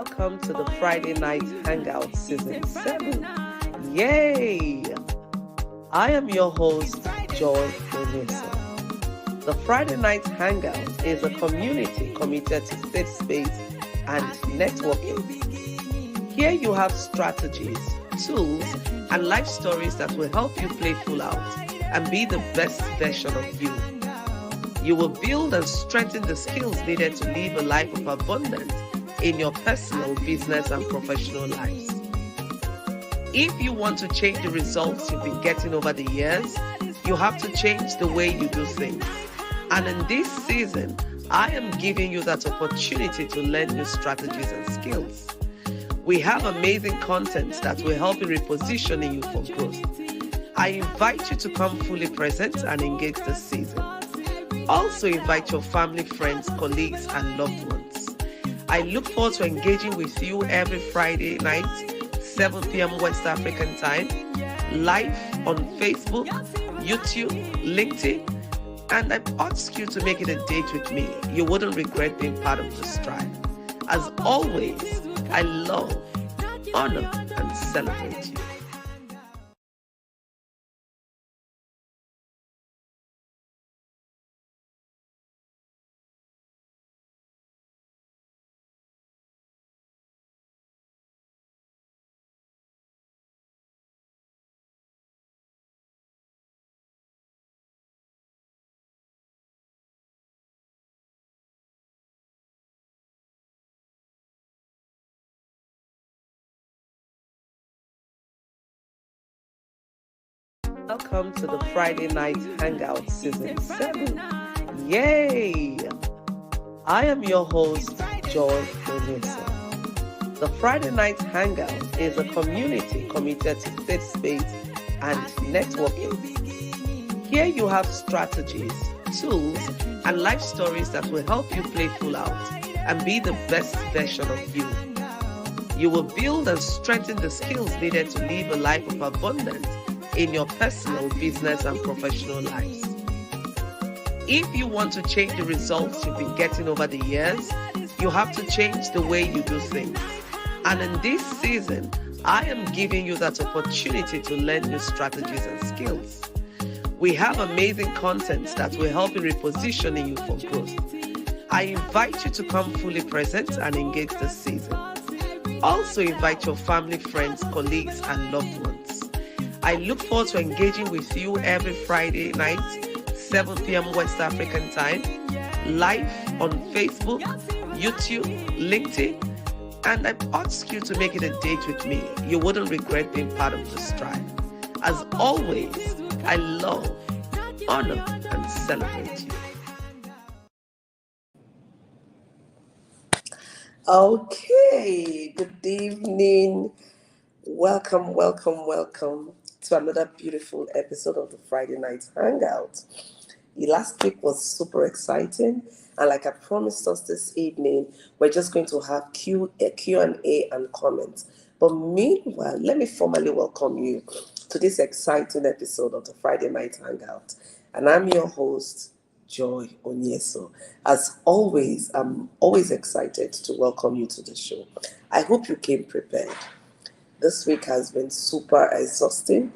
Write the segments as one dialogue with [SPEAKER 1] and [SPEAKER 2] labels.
[SPEAKER 1] Welcome to the Friday Night Hangout Season 7. Yay! I am your host, Joy Onyeso. The Friday Night Hangout is a community committed to safe space and networking. Here you have strategies, tools, and life stories that will help you play full out and be the best version of you. You will build and strengthen the skills needed to live a life of abundance in your personal, business, and professional lives. If you want to change the results you've been getting over the years, you have to change the way you do things. And in this season, I am giving you that opportunity to learn new strategies and skills. We have amazing content that will help in repositioning you for growth. I invite you to come fully present and engage this season. Also invite your family, friends, colleagues, and loved ones. I look forward to engaging with you every Friday night, 7 p.m. West African time, live on Facebook, YouTube, LinkedIn, and I ask you to make it a date with me. You wouldn't regret being part of this tribe. As always, I love, honor, and celebrate you. Welcome to the Friday Night Hangout Season 7. Yay! I am your host, Joy Onyeso. The Friday Night Hangout is a community committed to safe space and networking. Here you have strategies, tools, and life stories that will help you play full out and be the best version of you. You will build and strengthen the skills needed to live a life of abundance in your personal, business, and professional lives. If you want to change the results you've been getting over the years, you have to change the way you do things. And in this season, I am giving you that opportunity to learn new strategies and skills. We have amazing content that will help in repositioning you for growth. I invite you to come fully present and engage this season. Also invite your family, friends, colleagues, and loved ones. I look forward to engaging with you every Friday night, 7 p.m. West African time, live on Facebook, YouTube, LinkedIn, and I ask you to make it a date with me. You wouldn't regret being part of this tribe. As always, I love, honor, and celebrate you. Okay, good evening. Welcome to another beautiful episode of the Friday Night Hangout. Last week was super exciting, and like I promised us this evening, we're just going to have Q&A and comments. But meanwhile, let me formally welcome you to this exciting episode of the Friday Night Hangout. And I'm your host, Joy Onyeso. As always, I'm always excited to welcome you to the show. I hope you came prepared. This week has been super exhausting,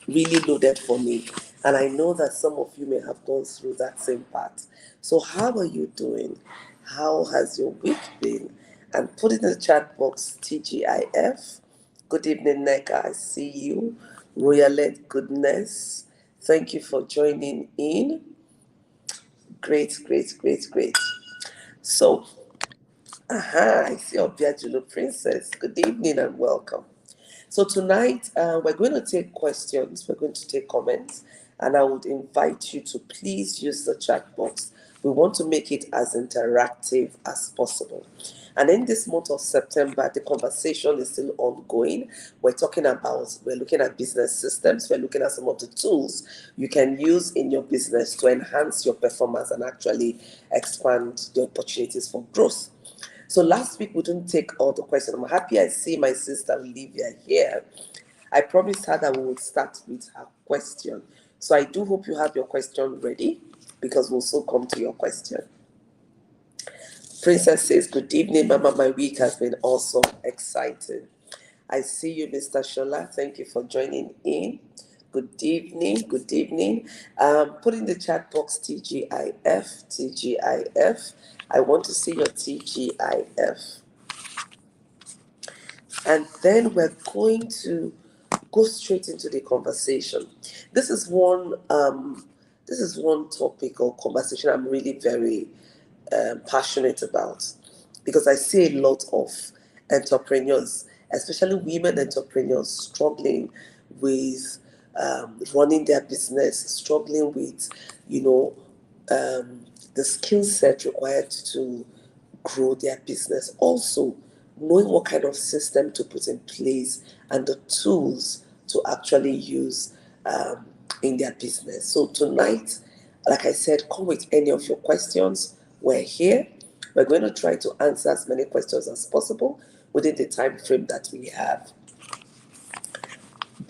[SPEAKER 1] really loaded for me. And I know that some of you may have gone through that same part. So how are you doing? How has your week been? And put in the chat box, TGIF. Good evening, Neka. I see you. Royalette Goodness. Thank you for joining in. Great. So, I see Obiajulo Princess. Good evening and welcome. So tonight, we're going to take questions, we're going to take comments, and I would invite you to please use the chat box. We want to make it as interactive as possible. And in this month of September, the conversation is still ongoing. We're looking at business systems, we're looking at some of the tools you can use in your business to enhance your performance and actually expand the opportunities for growth. So last week we didn't take all the questions. I'm happy I see my sister Olivia here. I promised her that we would start with her question. So I do hope you have your question ready because we'll soon come to your question. Princess says, good evening, Mama. My week has been awesome, exciting. I see you, Mr. Shola. Thank you for joining in. Good evening. Good evening. Put in the chat box TGIF. TGIF. I want to see your TGIF. And then we're going to go straight into the conversation. This is one topic or conversation I'm really very passionate about, because I see a lot of entrepreneurs, especially women entrepreneurs, struggling with running their business, struggling with, the skill set required to grow their business. Also, knowing what kind of system to put in place and the tools to actually use in their business. So tonight, like I said, come with any of your questions. We're here. We're going to try to answer as many questions as possible within the time frame that we have.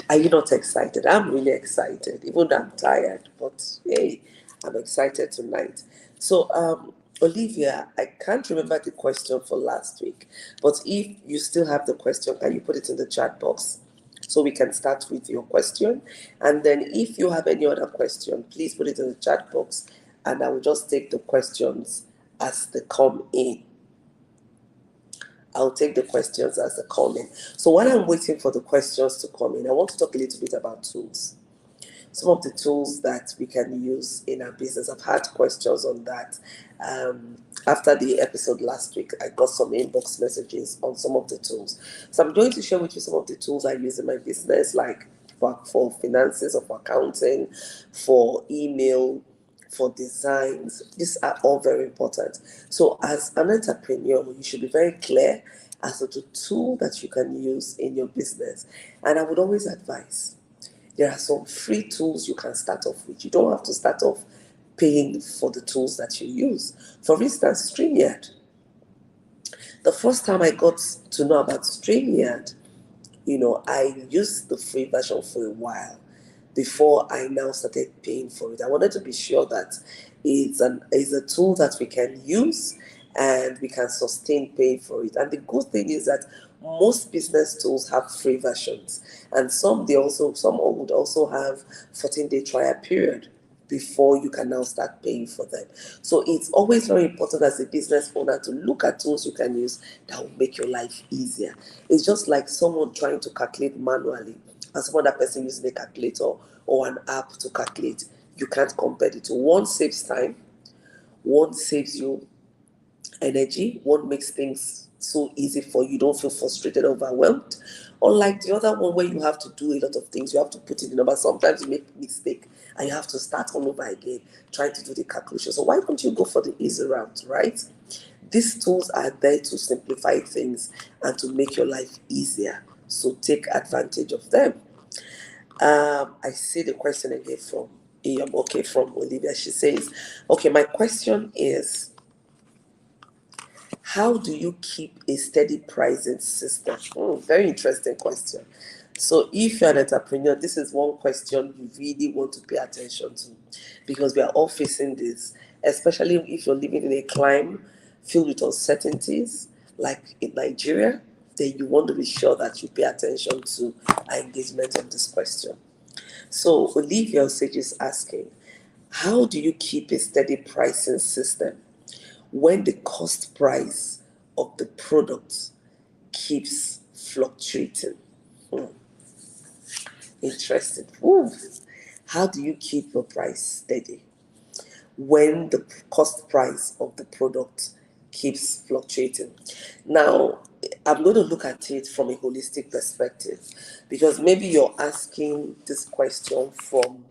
[SPEAKER 1] Are you not excited? I'm really excited, even though I'm tired, but hey, I'm excited tonight. So, Olivia, I can't remember the question for last week, but if you still have the question, can you put it in the chat box so we can start with your question? And then if you have any other question, please put it in the chat box and I will just take the questions as they come in. I'll take the questions as they come in. So while I'm waiting for the questions to come in, I want to talk a little bit about tools. Some of the tools that we can use in our business. I've had questions on that. After the episode last week, I got some inbox messages on some of the tools. So I'm going to share with you some of the tools I use in my business, like for finances, or for accounting, for email, for designs. These are all very important. So as an entrepreneur, you should be very clear as to the tool that you can use in your business. And I would always advise, there are some free tools you can start off with. You don't have to start off paying for the tools that you use. For instance, StreamYard. The first time I got to know about StreamYard, I used the free version for a while before I now started paying for it. I wanted to be sure that it's a tool that we can use and we can sustain paying for it. And the good thing is that most business tools have free versions, and some would also have 14-day trial period before you can now start paying for them. So it's always very important as a business owner to look at tools you can use that will make your life easier. It's just like someone trying to calculate manually and some other person using a calculator or an app to calculate. You can't compare the two. One saves time, one saves you energy, one makes things so easy for you, don't feel frustrated, overwhelmed. Unlike the other one where you have to do a lot of things, you have to put in the number. Sometimes you make a mistake and you have to start all over again trying to do the calculation. So why don't you go for the easy route, right? These tools are there to simplify things and to make your life easier. So take advantage of them. I see the question again from from Olivia. She says, okay, my question is, how do you keep a steady pricing system? Very interesting question. So if you're an entrepreneur, this is one question you really want to pay attention to, because we are all facing this, especially if you're living in a climate filled with uncertainties, like in Nigeria, then you want to be sure that you pay attention to our engagement on this question. So Olivia Osage is asking, how do you keep a steady pricing system when the cost price of the product keeps fluctuating? Interesting. How do you keep your price steady when the cost price of the product keeps fluctuating? Now, I'm going to look at it from a holistic perspective, because maybe you're asking this question from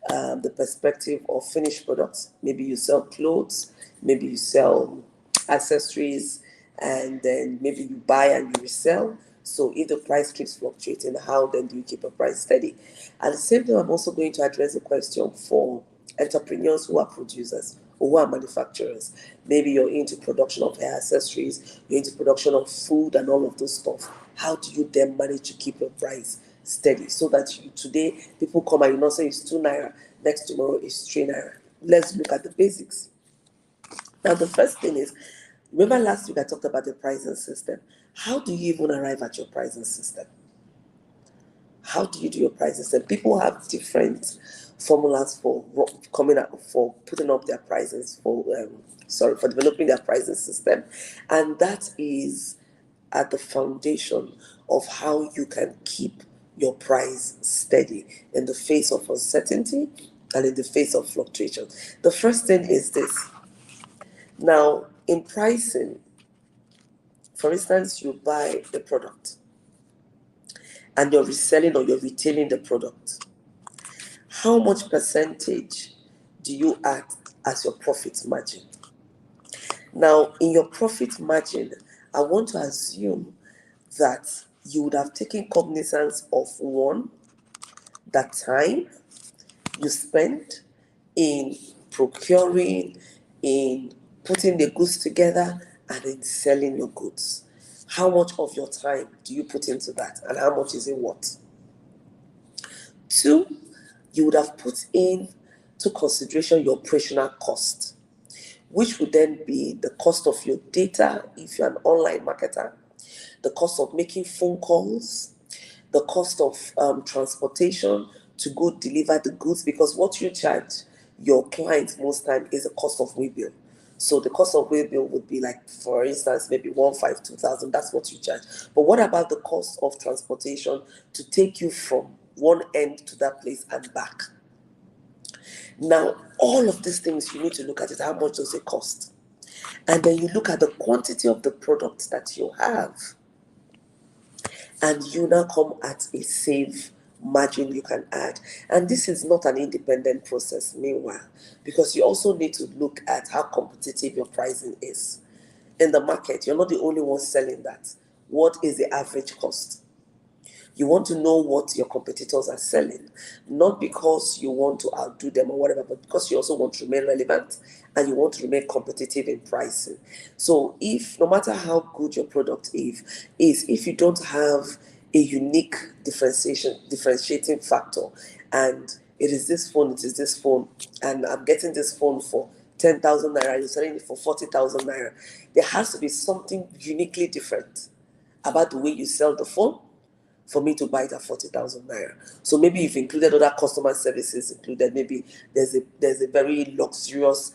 [SPEAKER 1] the perspective of finished products. Maybe you sell clothes, maybe you sell accessories, and then maybe you buy and you resell. So if the price keeps fluctuating, how then do you keep a price steady? At the same time, I'm also going to address the question for entrepreneurs who are producers or who are manufacturers. Maybe you're into production of hair accessories, you're into production of food and all of those stuff. How do you then manage to keep your price steady so that today people come and say it's 2 naira, next tomorrow it's 3 naira? Let's look at the basics. Now, the first thing is, Remember last week I talked about the pricing system. How do you even arrive at your pricing system? How do you do your pricing system? People have different formulas for coming out, for putting up their prices, for developing their pricing system, and that is at the foundation of how you can keep your price steady in the face of uncertainty and in the face of fluctuation. The first thing is this. Now, in pricing, for instance, you buy a product and you're reselling or you're retailing the product. How much percentage do you add as your profit margin? Now, in your profit margin, I want to assume that you would have taken cognizance of one, that time you spent in procuring, in putting the goods together, and in selling your goods. How much of your time do you put into that, and how much is it worth? Two, you would have put into consideration your operational cost, which would then be the cost of your data if you're an online marketer, the cost of making phone calls, the cost of transportation to go deliver the goods, because what you charge your clients most time is a cost of waybill. So the cost of waybill would be like, for instance, maybe 1,500-2,000. That's what you charge. But what about the cost of transportation to take you from one end to that place and back? Now, all of these things, you need to look at it. How much does it cost? And then you look at the quantity of the product that you have, and you now come at a safe margin you can add. And this is not an independent process, meanwhile, because you also need to look at how competitive your pricing is in the market. You're not the only one selling that. What is the average cost? You want to know what your competitors are selling, not because you want to outdo them or whatever, but because you also want to remain relevant and you want to remain competitive in pricing. So if, no matter how good your product is, if you don't have a unique differentiating factor, and it is this phone, and I'm getting this phone for 10,000 naira, you're selling it for 40,000 naira, there has to be something uniquely different about the way you sell the phone for me to buy it at 40,000 naira. So maybe you've included other customer services included. Maybe there's a very luxurious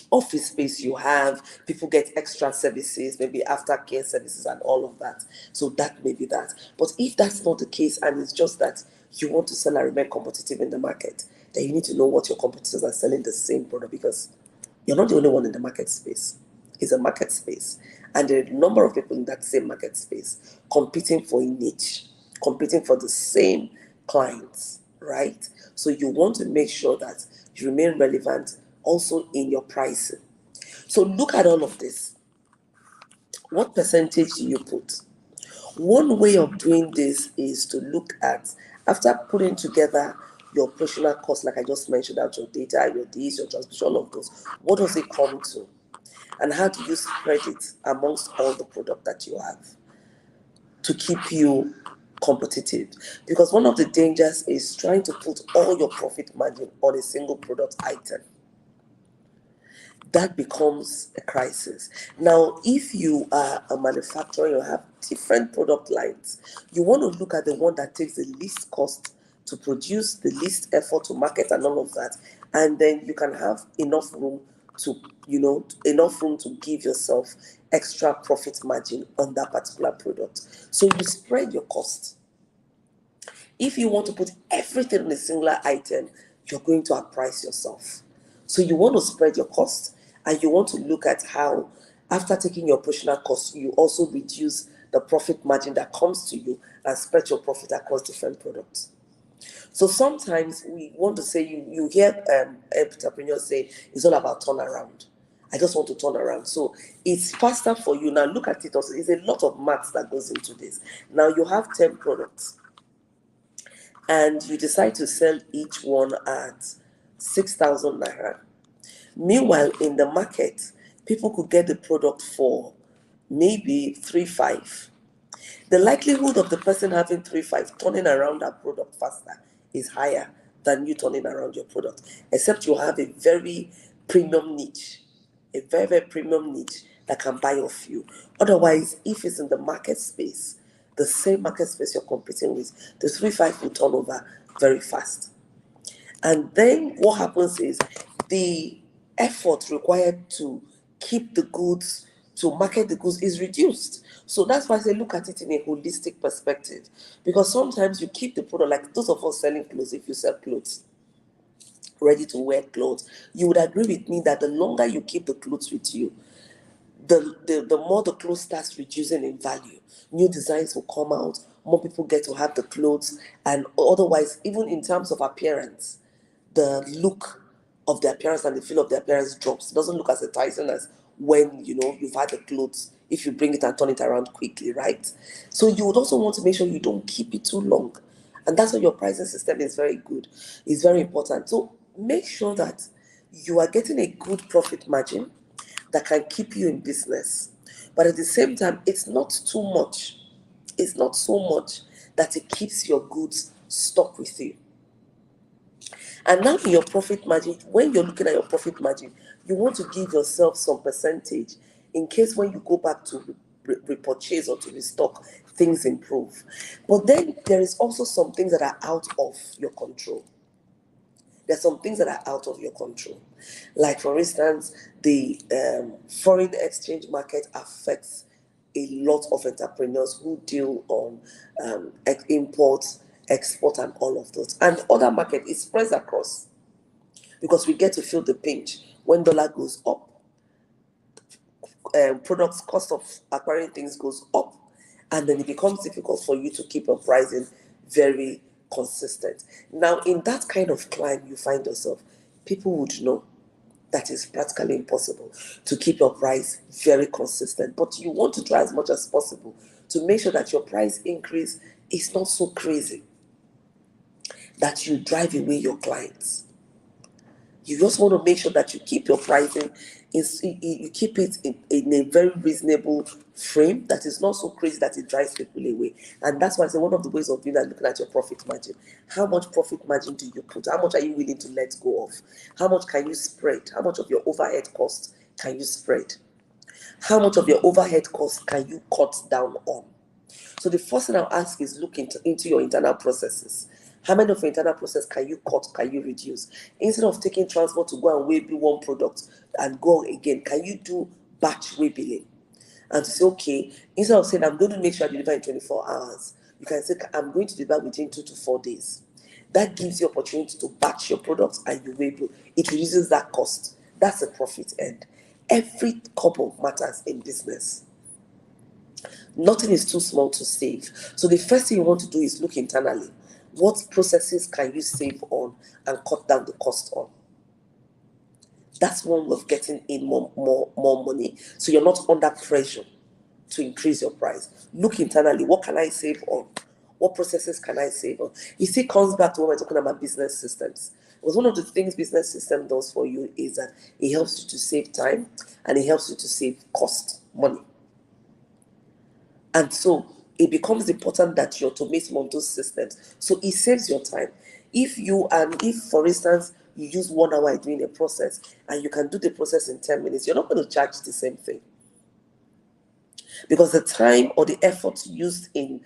[SPEAKER 1] office space you have. People get extra services, maybe aftercare services and all of that. So that may be that. But if that's not the case, and it's just that you want to sell and remain competitive in the market, then you need to know what your competitors are selling the same product, because you're not the only one in the market space. It's a market space. And there are a number of people in that same market space competing for a niche, competing for the same clients, right? So you want to make sure that you remain relevant also in your pricing. So look at all of this. What percentage do you put? One way of doing this is to look at, after putting together your operational costs, like I just mentioned, out your data, your this, your transmission, all of those, what does it come to? And how do you spread it amongst all the product that you have to keep you competitive? Because one of the dangers is trying to put all your profit margin on a single product item. That becomes a crisis. Now, if you are a manufacturer, you have different product lines, you want to look at the one that takes the least cost to produce, the least effort to market and all of that. And then you can have enough room to give yourself extra profit margin on that particular product. So you spread your cost. If you want to put everything on a singular item, you're going to outprice yourself. So you want to spread your cost, and you want to look at how, after taking your operational costs, you also reduce the profit margin that comes to you and spread your profit across different products. So sometimes we want to say, you hear entrepreneurs say, it's all about turnaround. I just want to turn around. So it's faster for you. Now look at it also. There's a lot of maths that goes into this. Now you have 10 products, and you decide to sell each one at 6,000 naira. Meanwhile, in the market, people could get the product for maybe 3,500. The likelihood of the person having 3,500 turning around that product faster is higher than you turning around your product, except you have a very premium niche a very, very premium niche that can buy off you. Otherwise, if it's in the market space, the same market space you're competing with, the 3-5 will turn over very fast. And then what happens is the effort required to keep the goods, to market the goods is reduced. So that's why I say look at it in a holistic perspective. Because sometimes you keep the product, like those of us selling clothes, if you sell clothes, ready to wear clothes, you would agree with me that the longer you keep the clothes with you, the more the clothes starts reducing in value. New designs will come out, more people get to have the clothes, and otherwise, even in terms of appearance, the look of the appearance and the feel of the appearance drops. It doesn't look as enticing as when you've had the clothes, if you bring it and turn it around quickly, right? So you would also want to make sure you don't keep it too long. And that's why your pricing system is very good. It's very important. So make sure that you are getting a good profit margin that can keep you in business. But at the same time, it's not too much. It's not so much that it keeps your goods stuck with you. And now in your profit margin, when you're looking at your profit margin, you want to give yourself some percentage in case when you go back to repurchase or to restock, things improve. But then there is also some things that are out of your control. There's some things that are out of your control. Like, for instance, the foreign exchange market affects a lot of entrepreneurs who deal on import, export, and all of those. And other market, it spreads across because we get to feel the pinch when dollar goes up. Products cost of acquiring things goes up, and then it becomes difficult for you to keep your pricing very consistent. Now, in that kind of climb you find yourself, people would know that it's practically impossible to keep your price very consistent. But you want to try as much as possible to make sure that your price increase is not so crazy that you drive away your clients. You just want to make sure that you keep your pricing, you keep it in a very reasonable frame that is not so crazy that it drives people away. And that's why I say one of the ways of doing that, looking at your profit margin. How much profit margin do you put? How much are you willing to let go of? How much can you spread? How much of your overhead costs can you spread? How much of your overhead costs can you cut down on? So the first thing I'll ask is look into your internal processes. How many of your internal process can you cut, can you reduce? Instead of taking transport to go and weigh one product and go again, can you do batch weigh billing? And to say, okay, instead of saying I'm going to make sure I deliver in 24 hours, you can say I'm going to deliver within 2 to 4 days. That gives you opportunity to batch your products and you weigh bill. It reduces that cost. That's a profit end. Every couple matters in business. Nothing is too small to save. So the first thing you want to do is look internally. What processes can you save on and cut down the cost on? That's one way of getting in more money. So you're not under pressure to increase your price. Look internally. What can I save on? What processes can I save on? It still comes back to when we're talking about business systems. Because one of the things business system does for you is that it helps you to save time and it helps you to save money. And so it becomes important that you automate some of those systems. So it saves your time. If, for instance, you use 1 hour doing a process and you can do the process in 10 minutes, you're not going to charge the same thing. Because the time or the effort used in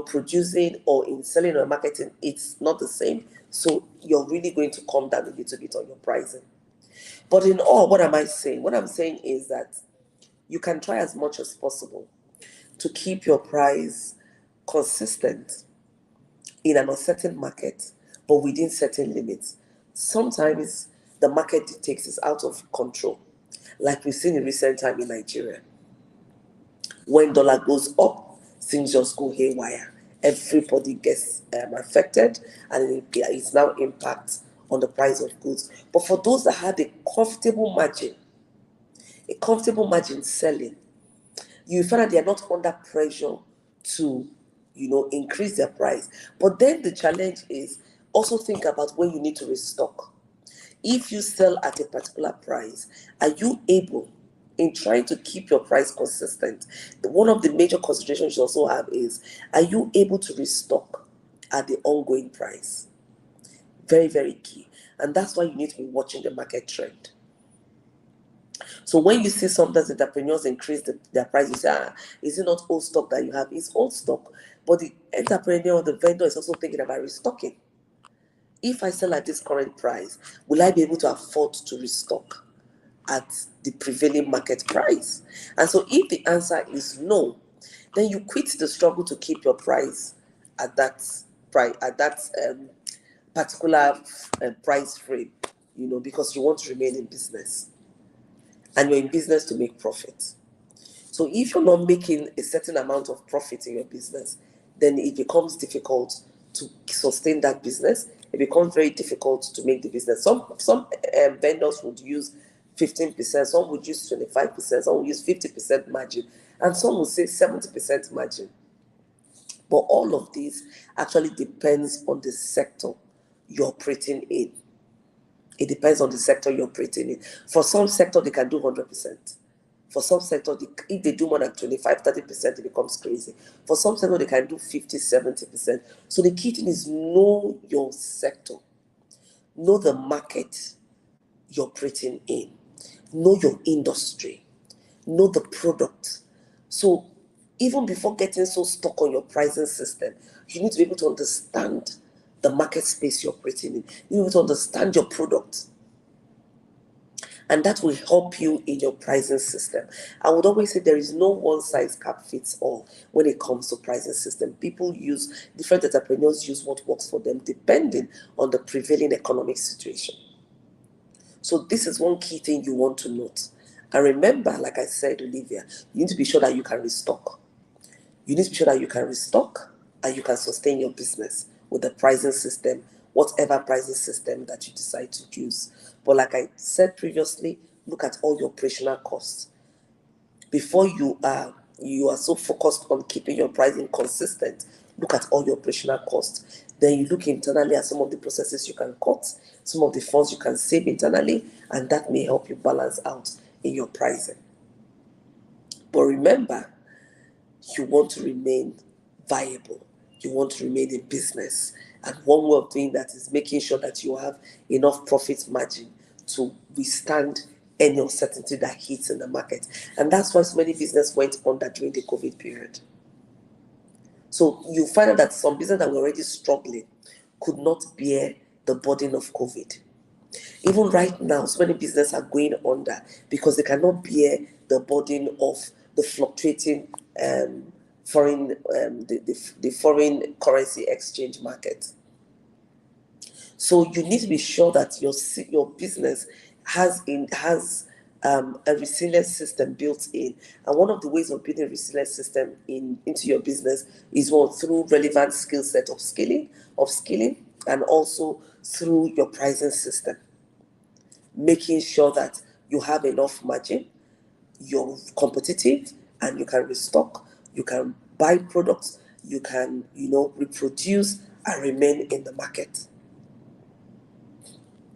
[SPEAKER 1] producing or in selling or marketing, it's not the same. So you're really going to come down a little bit on your pricing. But in all, what am I saying? What I'm saying is that you can try as much as possible to keep your price consistent in an uncertain market, but within certain limits. Sometimes the market dictates is out of control, like we've seen in recent time in Nigeria. When dollar goes up, things just go haywire. Everybody gets affected, and it's now impact on the price of goods. But for those that had a comfortable margin selling, you find that they are not under pressure to, increase their price. But then the challenge is also think about when you need to restock. If you sell at a particular price, are you able, in trying to keep your price consistent, one of the major considerations you also have is, are you able to restock at the ongoing price? Very, very key. And that's why you need to be watching the market trend. So when you see sometimes entrepreneurs increase their price, you say, is it not old stock that you have? It's old stock. But the entrepreneur or the vendor is also thinking about restocking. If I sell at this current price, will I be able to afford to restock at the prevailing market price? And so if the answer is no, then you quit the struggle to keep your price at that particular price frame, because you want to remain in business, and you're in business to make profit. So if you're not making a certain amount of profit in your business, then it becomes difficult to sustain that business. It becomes very difficult to make the business. Some vendors would use 15%, some would use 25%, some would use 50% margin, and some would say 70% margin. But all of this actually depends on the sector you're operating in. It depends on the sector you're operating in. For some sector, they can do 100%. For some sector, if they do more than 25, 30%, it becomes crazy. For some sector, they can do 50, 70%. So the key thing is know your sector. Know the market you're operating in. Know your industry. Know the product. So even before getting so stuck on your pricing system, you need to be able to understand the market space you're operating in. You need to understand your product. And that will help you in your pricing system. I would always say there is no one size cap fits all when it comes to pricing system. Different entrepreneurs use what works for them depending on the prevailing economic situation. So this is one key thing you want to note. And remember, like I said, Olivia, you need to be sure that you can restock. You need to be sure that you can restock and you can sustain your business with the pricing system, whatever pricing system that you decide to use. But like I said previously, look at all your operational costs. Before you are so focused on keeping your pricing consistent, look at all your operational costs. Then you look internally at some of the processes you can cut, some of the funds you can save internally, and that may help you balance out in your pricing. But remember, you want to remain viable. You want to remain in business. And one way of doing that is making sure that you have enough profit margin to withstand any uncertainty that hits in the market. And that's why so many businesses went under during the COVID period. So you find out that some businesses that were already struggling could not bear the burden of COVID. Even right now, so many businesses are going under because they cannot bear the burden of the fluctuating foreign currency exchange market. So you need to be sure that your business has a resilient system built in. And one of the ways of building a resilient system into your business is through relevant skill set of skilling, and also through your pricing system. Making sure that you have enough margin, you're competitive, and you can restock, you can buy products, you can, reproduce and remain in the market.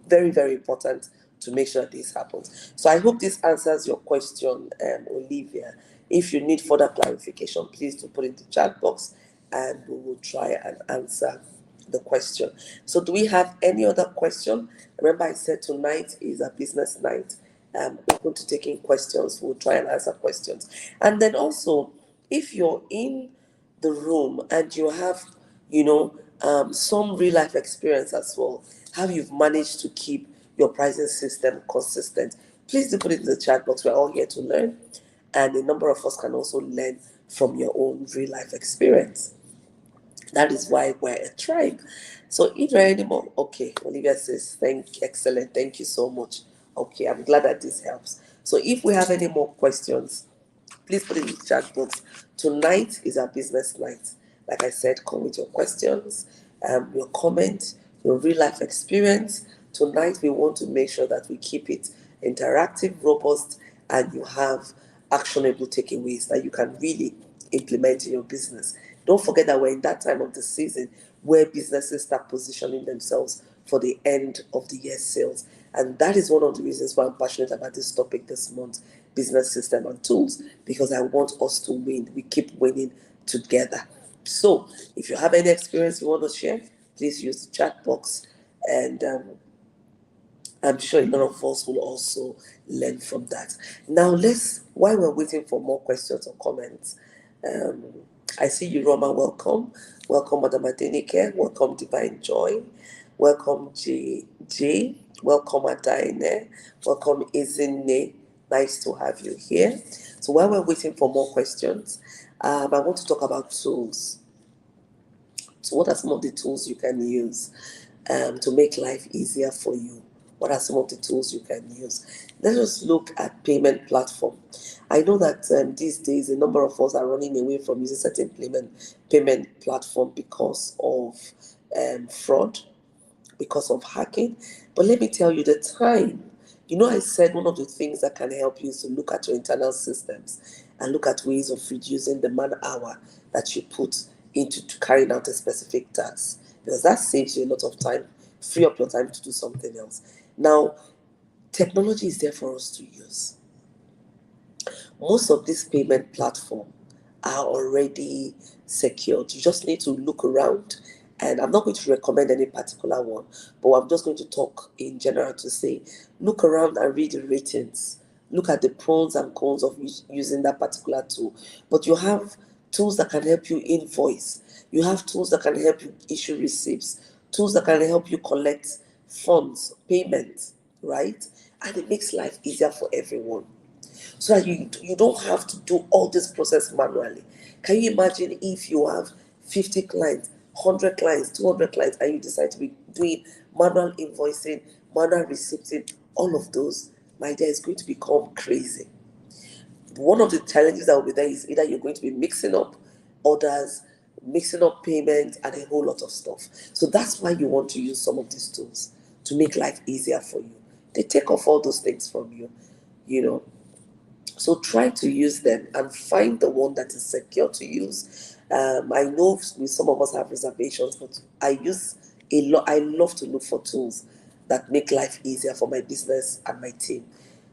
[SPEAKER 1] Very, very important to make sure this happens. So I hope this answers your question, Olivia. If you need further clarification, please do put it in the chat box and we will try and answer the question. So do we have any other question? Remember I said tonight is a business night. Open to taking questions. We'll try and answer questions. And then also, if you're in the room and you have, some real life experience as well, how you've managed to keep your pricing system consistent, please do put it in the chat box. We're all here to learn, and a number of us can also learn from your own real life experience. That is why we're a tribe. So if there are any more, okay, Olivia says, excellent, thank you so much. Okay, I'm glad that this helps. So if we have any more questions, please put it in the chat box. Tonight is our business night. Like I said, come with your questions, your comment, your real life experience. Tonight we want to make sure that we keep it interactive, robust, and you have actionable takeaways that you can really implement in your business. Don't forget that we're in that time of the season where businesses start positioning themselves for the end of the year sales. And that is one of the reasons why I'm passionate about this topic this month, business system and tools, because I want us to win. We keep winning together. So if you have any experience you want to share, please use the chat box and I'm sure a lot of us will also learn from that. Now, while we're waiting for more questions or comments, um, I see you, Roma. Welcome. Welcome, Madam Adenike. Welcome, Divine Joy. Welcome, J. Welcome, Adaine. Welcome, Izine. Nice to have you here. So, while we're waiting for more questions, I want to talk about tools. So, what are some of the tools you can use to make life easier for you? What are some of the tools you can use? Let us look at payment platform. I know that these days a number of us are running away from using certain payment platform because of fraud, because of hacking. But let me tell you, the time, I said one of the things that can help you is to look at your internal systems and look at ways of reducing the man hour that you put into carrying out a specific task, because that saves you a lot of time, free up your time to do something else. Now, technology is there for us to use. Most of these payment platforms are already secured. You just need to look around, and I'm not going to recommend any particular one, but I'm just going to talk in general to say, look around and read the ratings. Look at the pros and cons of using that particular tool. But you have tools that can help you invoice. You have tools that can help you issue receipts. Tools that can help you collect funds, payments, right? And it makes life easier for everyone, so that you don't have to do all this process manually. Can you imagine if you have 50 clients, 100 clients, 200 clients, and you decide to be doing manual invoicing, manual receipting, all of those? My dear, is going to become crazy. One of the challenges that will be there is either you're going to be mixing up orders, mixing up payments, and a whole lot of stuff. So that's why you want to use some of these tools to make life easier for you. They take off all those things from you, you know. So try to use them and find the one that is secure to use. I know some of us have reservations, but I use a lot. I love to look for tools that make life easier for my business and my team,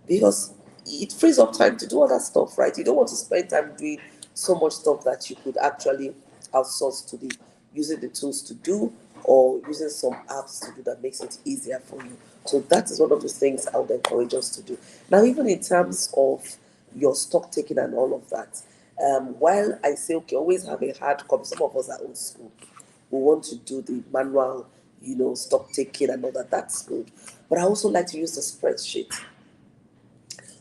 [SPEAKER 1] because it frees up time to do other stuff, right? You don't want to spend time doing so much stuff that you could actually outsource to the using the tools to do, or using some apps to do that makes it easier for you. So that is one of the things I would encourage us to do. Now, even in terms of your stock taking and all of that, while I say, okay, always have a hard copy, some of us are old school. We want to do the manual, stock taking and all that. That's good. But I also like to use the spreadsheet.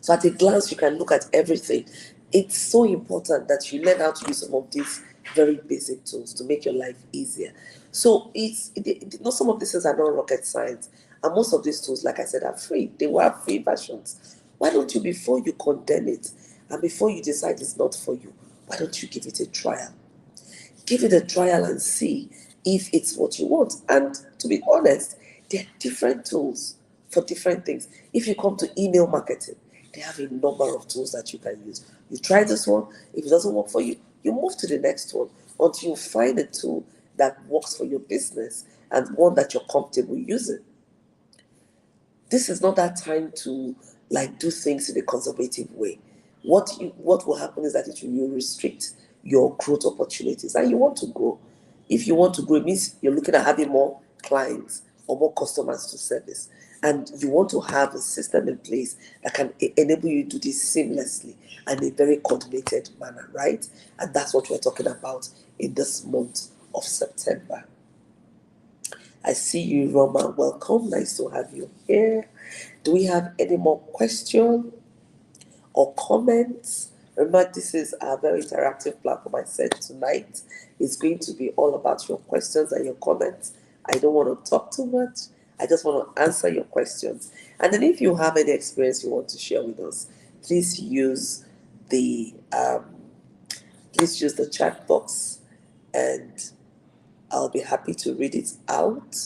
[SPEAKER 1] So at a glance, you can look at everything. It's so important that you learn how to use some of these very basic tools to make your life easier. So some of these things are not rocket science. And most of these tools, like I said, are free. They will have free versions. Why don't you, before you condemn it and before you decide it's not for you, why don't you give it a trial? Give it a trial and see if it's what you want. And to be honest, there are different tools for different things. If you come to email marketing, they have a number of tools that you can use. You try this one. If it doesn't work for you, you move to the next one until you find a tool that works for your business and one that you're comfortable using. This is not that time to do things in a conservative way. What will happen is that it will restrict your growth opportunities, and you want to grow. If you want to grow, it means you're looking at having more clients or more customers to service, and you want to have a system in place that can enable you to do this seamlessly and in a very coordinated manner, right? And that's what we're talking about in this month of September. I see you, Roma. Welcome. Nice to have you here. Do we have any more questions or comments? Remember, this is a very interactive platform. I said tonight is going to be all about your questions and your comments. I don't want to talk too much. I just want to answer your questions. And then if you have any experience you want to share with us, please use the chat box, and I'll be happy to read it out,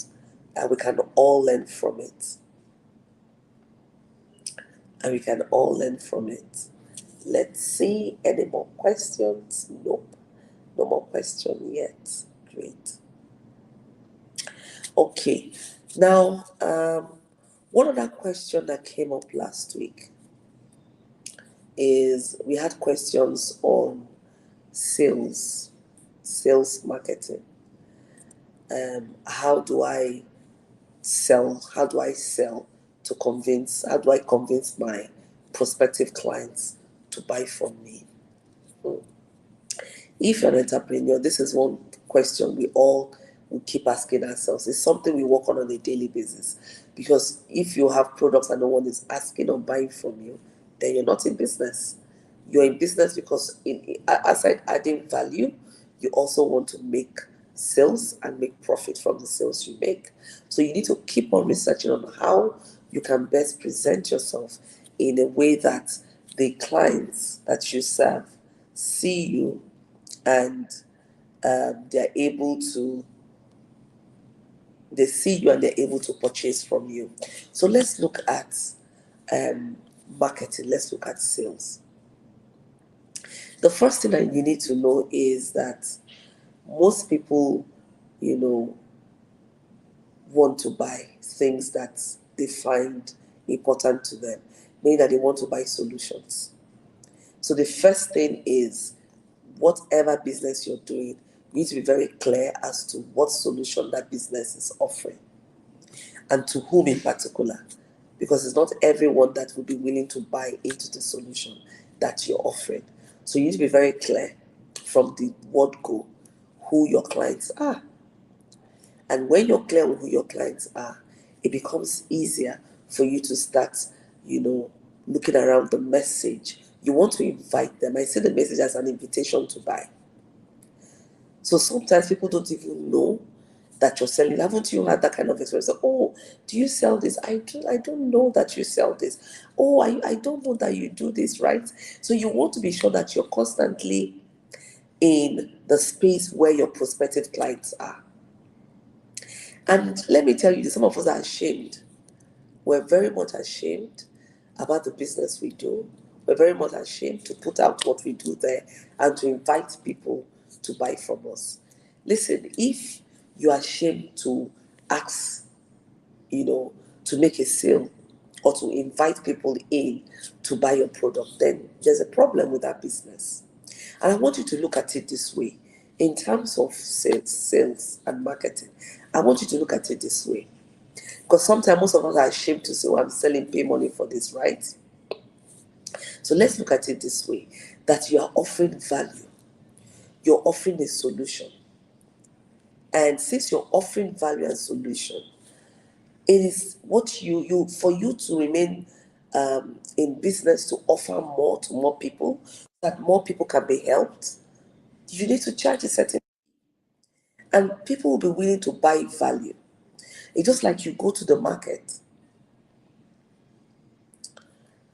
[SPEAKER 1] and we can all learn from it. Let's see. Any more questions? Nope. No more question yet. Great. Okay. Now, one other question that came up last week is we had questions on sales marketing. How do I sell how do I convince my prospective clients to buy from me? If you're an entrepreneur, this is one question we all will keep asking ourselves. It's something we work on a daily basis. Because if you have products and no one is asking or buying from you, then you're not in business. You're in business because aside adding value, you also want to make sales and make profit from the sales you make. So you need to keep on researching on how you can best present yourself in a way that the clients that you serve see you, and they see you and they're able to purchase from you. So let's look at marketing. Let's look at sales. The first thing that you need to know is that most people, want to buy things that they find important to them, meaning that they want to buy solutions. So the first thing is, whatever business you're doing, you need to be very clear as to what solution that business is offering and to whom in particular, because it's not everyone that will be willing to buy into the solution that you're offering. So you need to be very clear from the word go who your clients are. And when you're clear on who your clients are, it becomes easier for you to start, looking around the message. You want to invite them. I see the message as an invitation to buy. So sometimes people don't even know that you're selling. Haven't you had that kind of experience? Oh, do you sell this? I don't know that you sell this. Oh, I don't know that you do this, right? So you want to be sure that you're constantly in the space where your prospective clients are. And let me tell you, some of us are ashamed. We're very much ashamed about the business we do. We're very much ashamed to put out what we do there and to invite people to buy from us. Listen, if you are ashamed to ask, to make a sale or to invite people in to buy your product, then there's a problem with that business. And I want you to look at it this way. In terms of sales and marketing, I want you to look at it this way. Because sometimes most of us are ashamed to say, oh, I'm selling, pay money for this, right? So let's look at it this way, that you are offering value. You're offering a solution. And since you're offering value and solution, it is what you for you to remain in business, to offer more to more people, so that more people can be helped. You need to charge a certain, and people will be willing to buy value. It's just like you go to the market.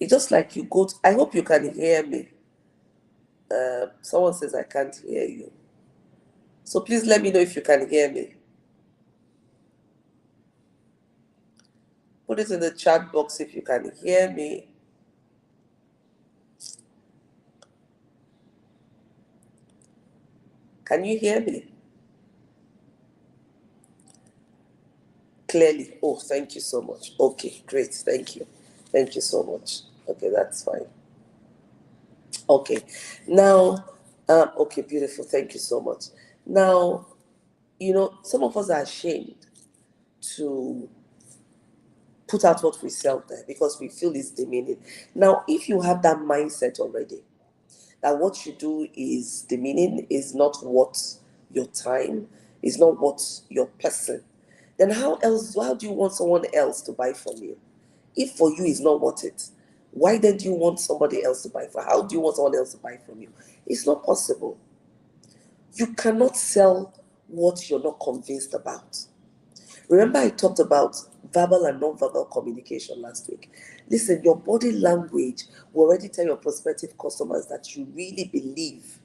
[SPEAKER 1] It's just like you go to, I hope you can hear me. Someone says I can't hear you. So please let me know if you can hear me. Put it in the chat box if you can hear me. Can you hear me clearly? Oh, thank you so much. Okay, great. Thank you. Thank you so much. Okay, that's fine. Okay. Now, okay, beautiful. Thank you so much. Now, some of us are ashamed to put out what we sell there because we feel it's demeaning. Now, if you have that mindset already, that what you do is demeaning, is not worth your time, is not worth your person, then how do you want someone else to buy from you? If for you it's not worth it, why then do you want somebody else to buy from? How do you want someone else to buy from you? It's not possible. You cannot sell what you're not convinced about. Remember I talked about verbal and non-verbal communication last week. Listen, your body language will already tell your prospective customers that you really believe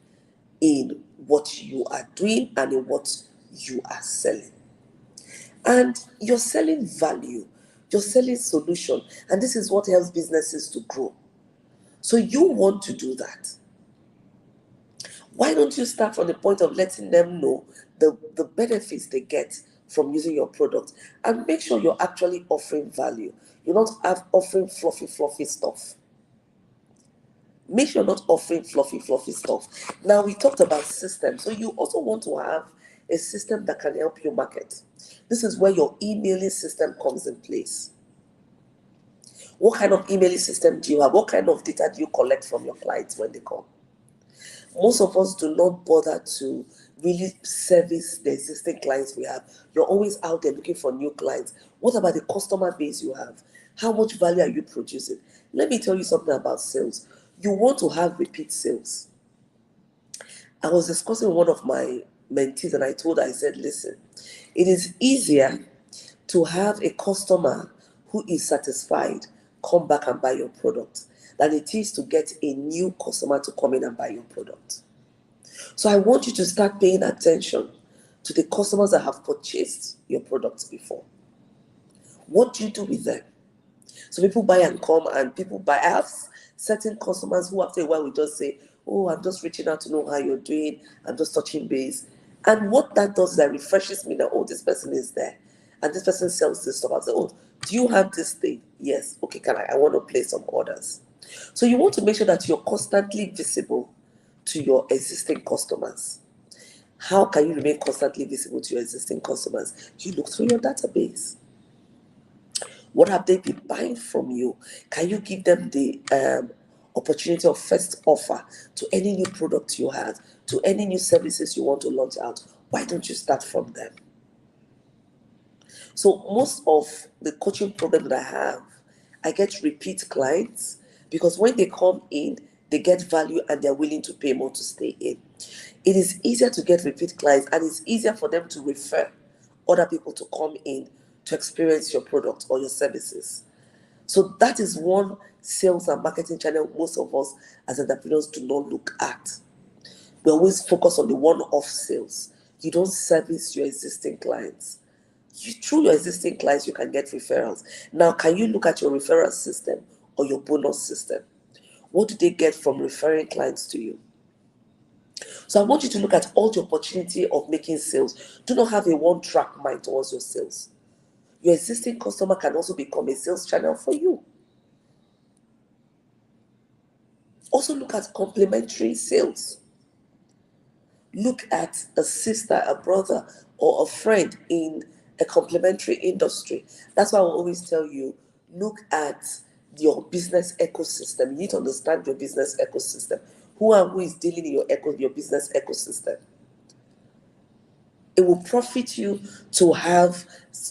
[SPEAKER 1] in what you are doing and in what you are selling. And you're selling value, you're selling solution, and this is what helps businesses to grow. So you want to do that. Why don't you start from the point of letting them know the benefits they get from using your product, and make sure you're actually offering value. You're not offering fluffy stuff. Make sure you're not offering fluffy stuff. Now, we talked about systems. So you also want to have a system that can help you market. This is where your emailing system comes in place. What kind of emailing system do you have? What kind of data do you collect from your clients when they come? Most of us do not bother to really service the existing clients we have. You're always out there looking for new clients. What about the customer base you have? How much value are you producing? Let me tell you something about sales. You want to have repeat sales. I was discussing with one of my mentees and I said, listen, it is easier to have a customer who is satisfied come back and buy your product than it is to get a new customer to come in and buy your product. So I want you to start paying attention to the customers that have purchased your products before. What do you do with them? So people buy and come, and people buy. I have certain customers who after a while will just say, oh, I'm just reaching out to know how you're doing. I'm just touching base. And what that does is that refreshes me that, oh, this person is there. And this person sells this stuff. I say, oh, do you have this thing? Yes. Okay, I want to place some orders. So you want to make sure that you're constantly visible to your existing customers. How can you remain constantly visible to your existing customers? You look through your database. What have they been buying from you? Can you give them the opportunity of first offer to any new product you have, to any new services you want to launch out? Why don't you start from them? So most of the coaching program that I have, I get repeat clients because when they come in, they get value and they're willing to pay more to stay in. It is easier to get repeat clients and it's easier for them to refer other people to come in to experience your product or your services. So that is one sales and marketing channel most of us as entrepreneurs do not look at. We always focus on the one-off sales. You don't service your existing clients. Through your existing clients, you can get referrals. Now, can you look at your referral system or your bonus system? What do they get from referring clients to you? So I want you to look at all the opportunity of making sales. Do not have a one-track mind towards your sales. Your existing customer can also become a sales channel for you. Also look at complementary sales. Look at a sister, a brother, or a friend in a complementary industry. That's why I always tell you, look at your business ecosystem. You need to understand your business ecosystem. Who and who is dealing in your business ecosystem? It will profit you to have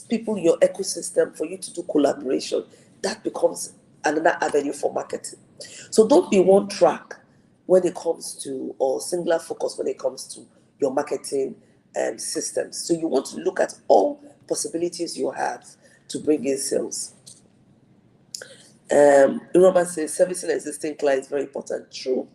[SPEAKER 1] people in your ecosystem for you to do collaboration. That becomes another avenue for marketing. So don't be one track when it comes to, or singular focus when it comes to your marketing systems. So you want to look at all possibilities you have to bring in sales. Roman says servicing existing clients is very important. True.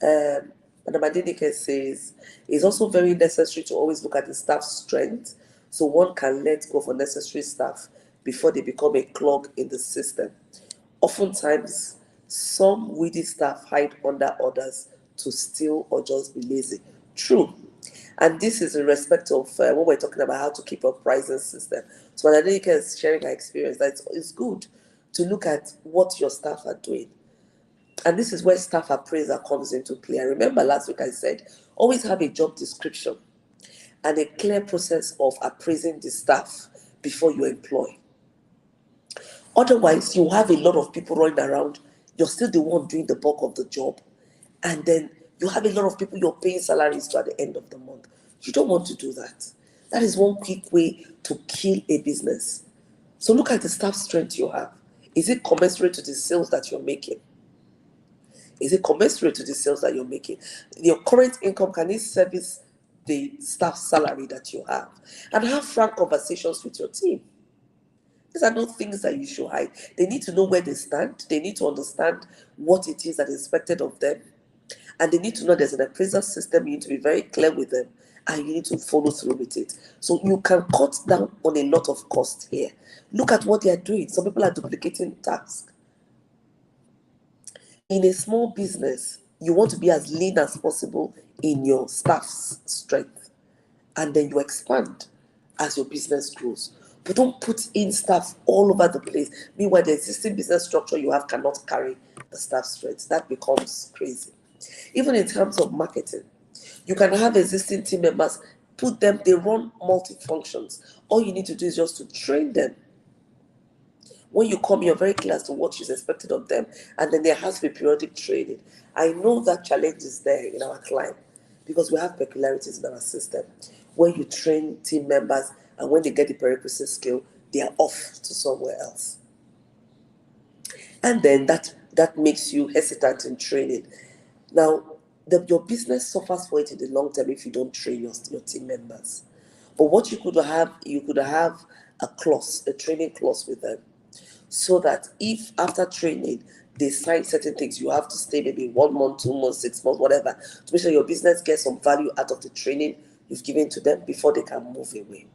[SPEAKER 1] Madam Adenike says it's also very necessary to always look at the staff's strength so one can let go of unnecessary staff before they become a clog in the system. Oftentimes, some weedy staff hide under others to steal or just be lazy. True. And this is in respect of what we're talking about, how to keep a pricing system. So Madam Adenike is sharing her experience that it's good to look at what your staff are doing. And this is where staff appraisal comes into play. I remember last week I said, always have a job description and a clear process of appraising the staff before you employ. Otherwise, you have a lot of people running around. You're still the one doing the bulk of the job. And then you have a lot of people you're paying salaries to at the end of the month. You don't want to do that. That is one quick way to kill a business. So look at the staff strength you have. Is it commensurate to the sales that you're making? Is it commensurate to the sales that you're making? Your current income, can it service the staff salary that you have? And have frank conversations with your team. These are not things that you should hide. They need to know where they stand. They need to understand what it is that is expected of them. And they need to know there's an appraisal system. You need to be very clear with them. And you need to follow through with it. So you can cut down on a lot of cost here. Look at what they are doing. Some people are duplicating tasks. In a small business, you want to be as lean as possible in your staff's strength. And then you expand as your business grows. But don't put in staff all over the place. Meanwhile, the existing business structure you have cannot carry the staff strength. That becomes crazy. Even in terms of marketing, you can have existing team members, put them, they run multi-functions. All you need to do is just to train them When you come, you're very clear as to what is expected of them, and then there has to be periodic training. I know that challenge is there in our client because we have peculiarities in our system. When you train team members and when they get the prerequisite skill, they are off to somewhere else. And then that makes you hesitant in training. Now, your business suffers for it in the long term if you don't train your team members. But what you could have a clause, a training clause with them, so that if after training they sign certain things, you have to stay maybe 1 month, 2 months, 6 months, whatever, to make sure your business gets some value out of the training you've given to them before they can move away.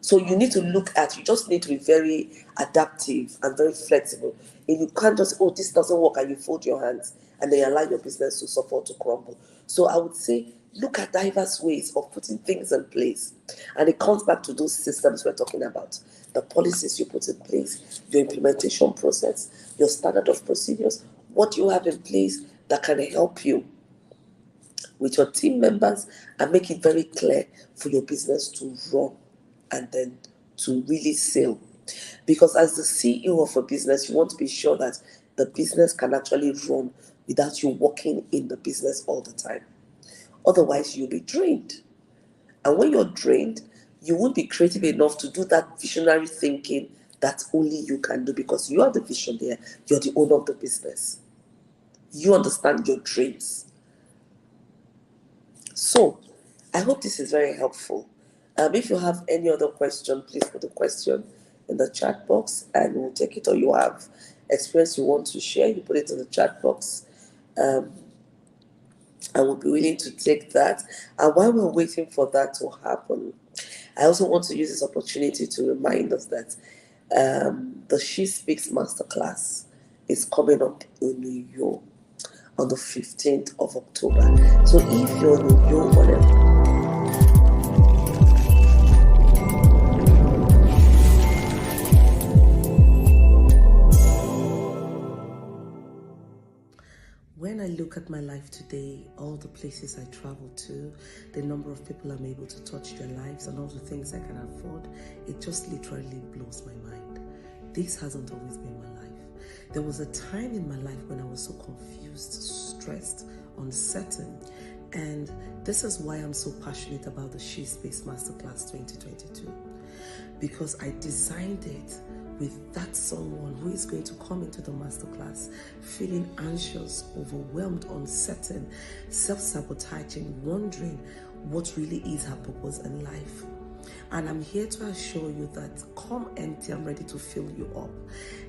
[SPEAKER 1] So you need to you just need to be very adaptive and very flexible. And you can't just, oh, this doesn't work, and you fold your hands and then allow your business to suffer, to crumble. So I would say, look at diverse ways of putting things in place. And it comes back to those systems we're talking about. The policies you put in place, your implementation process, your standard of procedures, what you have in place that can help you with your team members and make it very clear for your business to run and then to really sail. Because as the CEO of a business, you want to be sure that the business can actually run without you working in the business all the time. Otherwise, you'll be drained. And when you're drained, you won't be creative enough to do that visionary thinking that only you can do, because you are the visionary, you're the owner of the business. You understand your dreams. So, I hope this is very helpful. If you have any other question, please put the question in the chat box and we'll take it. Or you have experience you want to share, you put it in the chat box. I will be willing to take that. And while we're waiting for that to happen, I also want to use this opportunity to remind us that the She Speaks Masterclass is coming up in New York on the 15th of October. So if you're in New York, whatever, when I look at my life today, all the places I travel to, the number of people I'm able to touch their lives, and all the things I can afford, it just literally blows my mind. This hasn't always been my life. There was a time in my life when I was so confused, stressed, uncertain, and this is why I'm so passionate about the She Speaks Masterclass 2022, because I designed it with that someone who is going to come into the masterclass feeling anxious, overwhelmed, uncertain, self-sabotaging, wondering what really is her purpose in life. And I'm here to assure you that come empty, I'm ready to fill you up.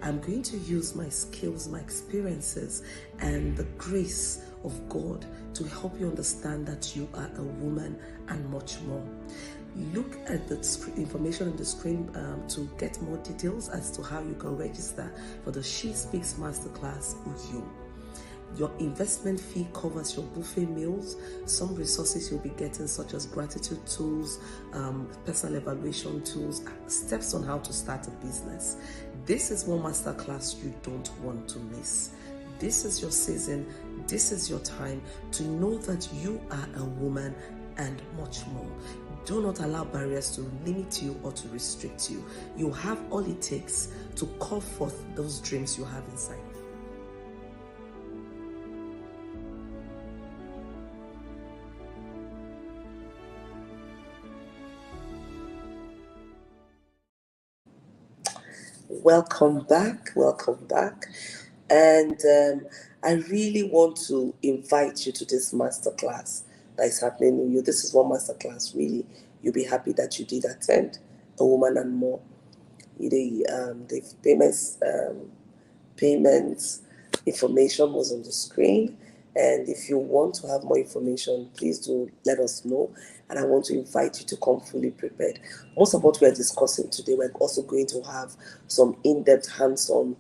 [SPEAKER 1] I'm going to use my skills, my experiences, and the grace of God to help you understand that you are a woman and much more. Look at the information on the screen to get more details as to how you can register for the She Speaks Masterclass with you. Your investment fee covers your buffet meals, some resources you'll be getting such as gratitude tools, personal evaluation tools, steps on how to start a business. This is one masterclass you don't want to miss. This is your season, this is your time to know that you are a woman and much more. Do not allow barriers to limit you or to restrict you. You have all it takes to call forth those dreams you have inside. Welcome back. And I really want to invite you to this masterclass that is happening in you. This is one masterclass, really. You'll be happy that you did attend, A Woman and More. The payments information was on the screen. And if you want to have more information, please do let us know. And I want to invite you to come fully prepared. Most of what we are discussing today, we're also going to have some in-depth, hands-on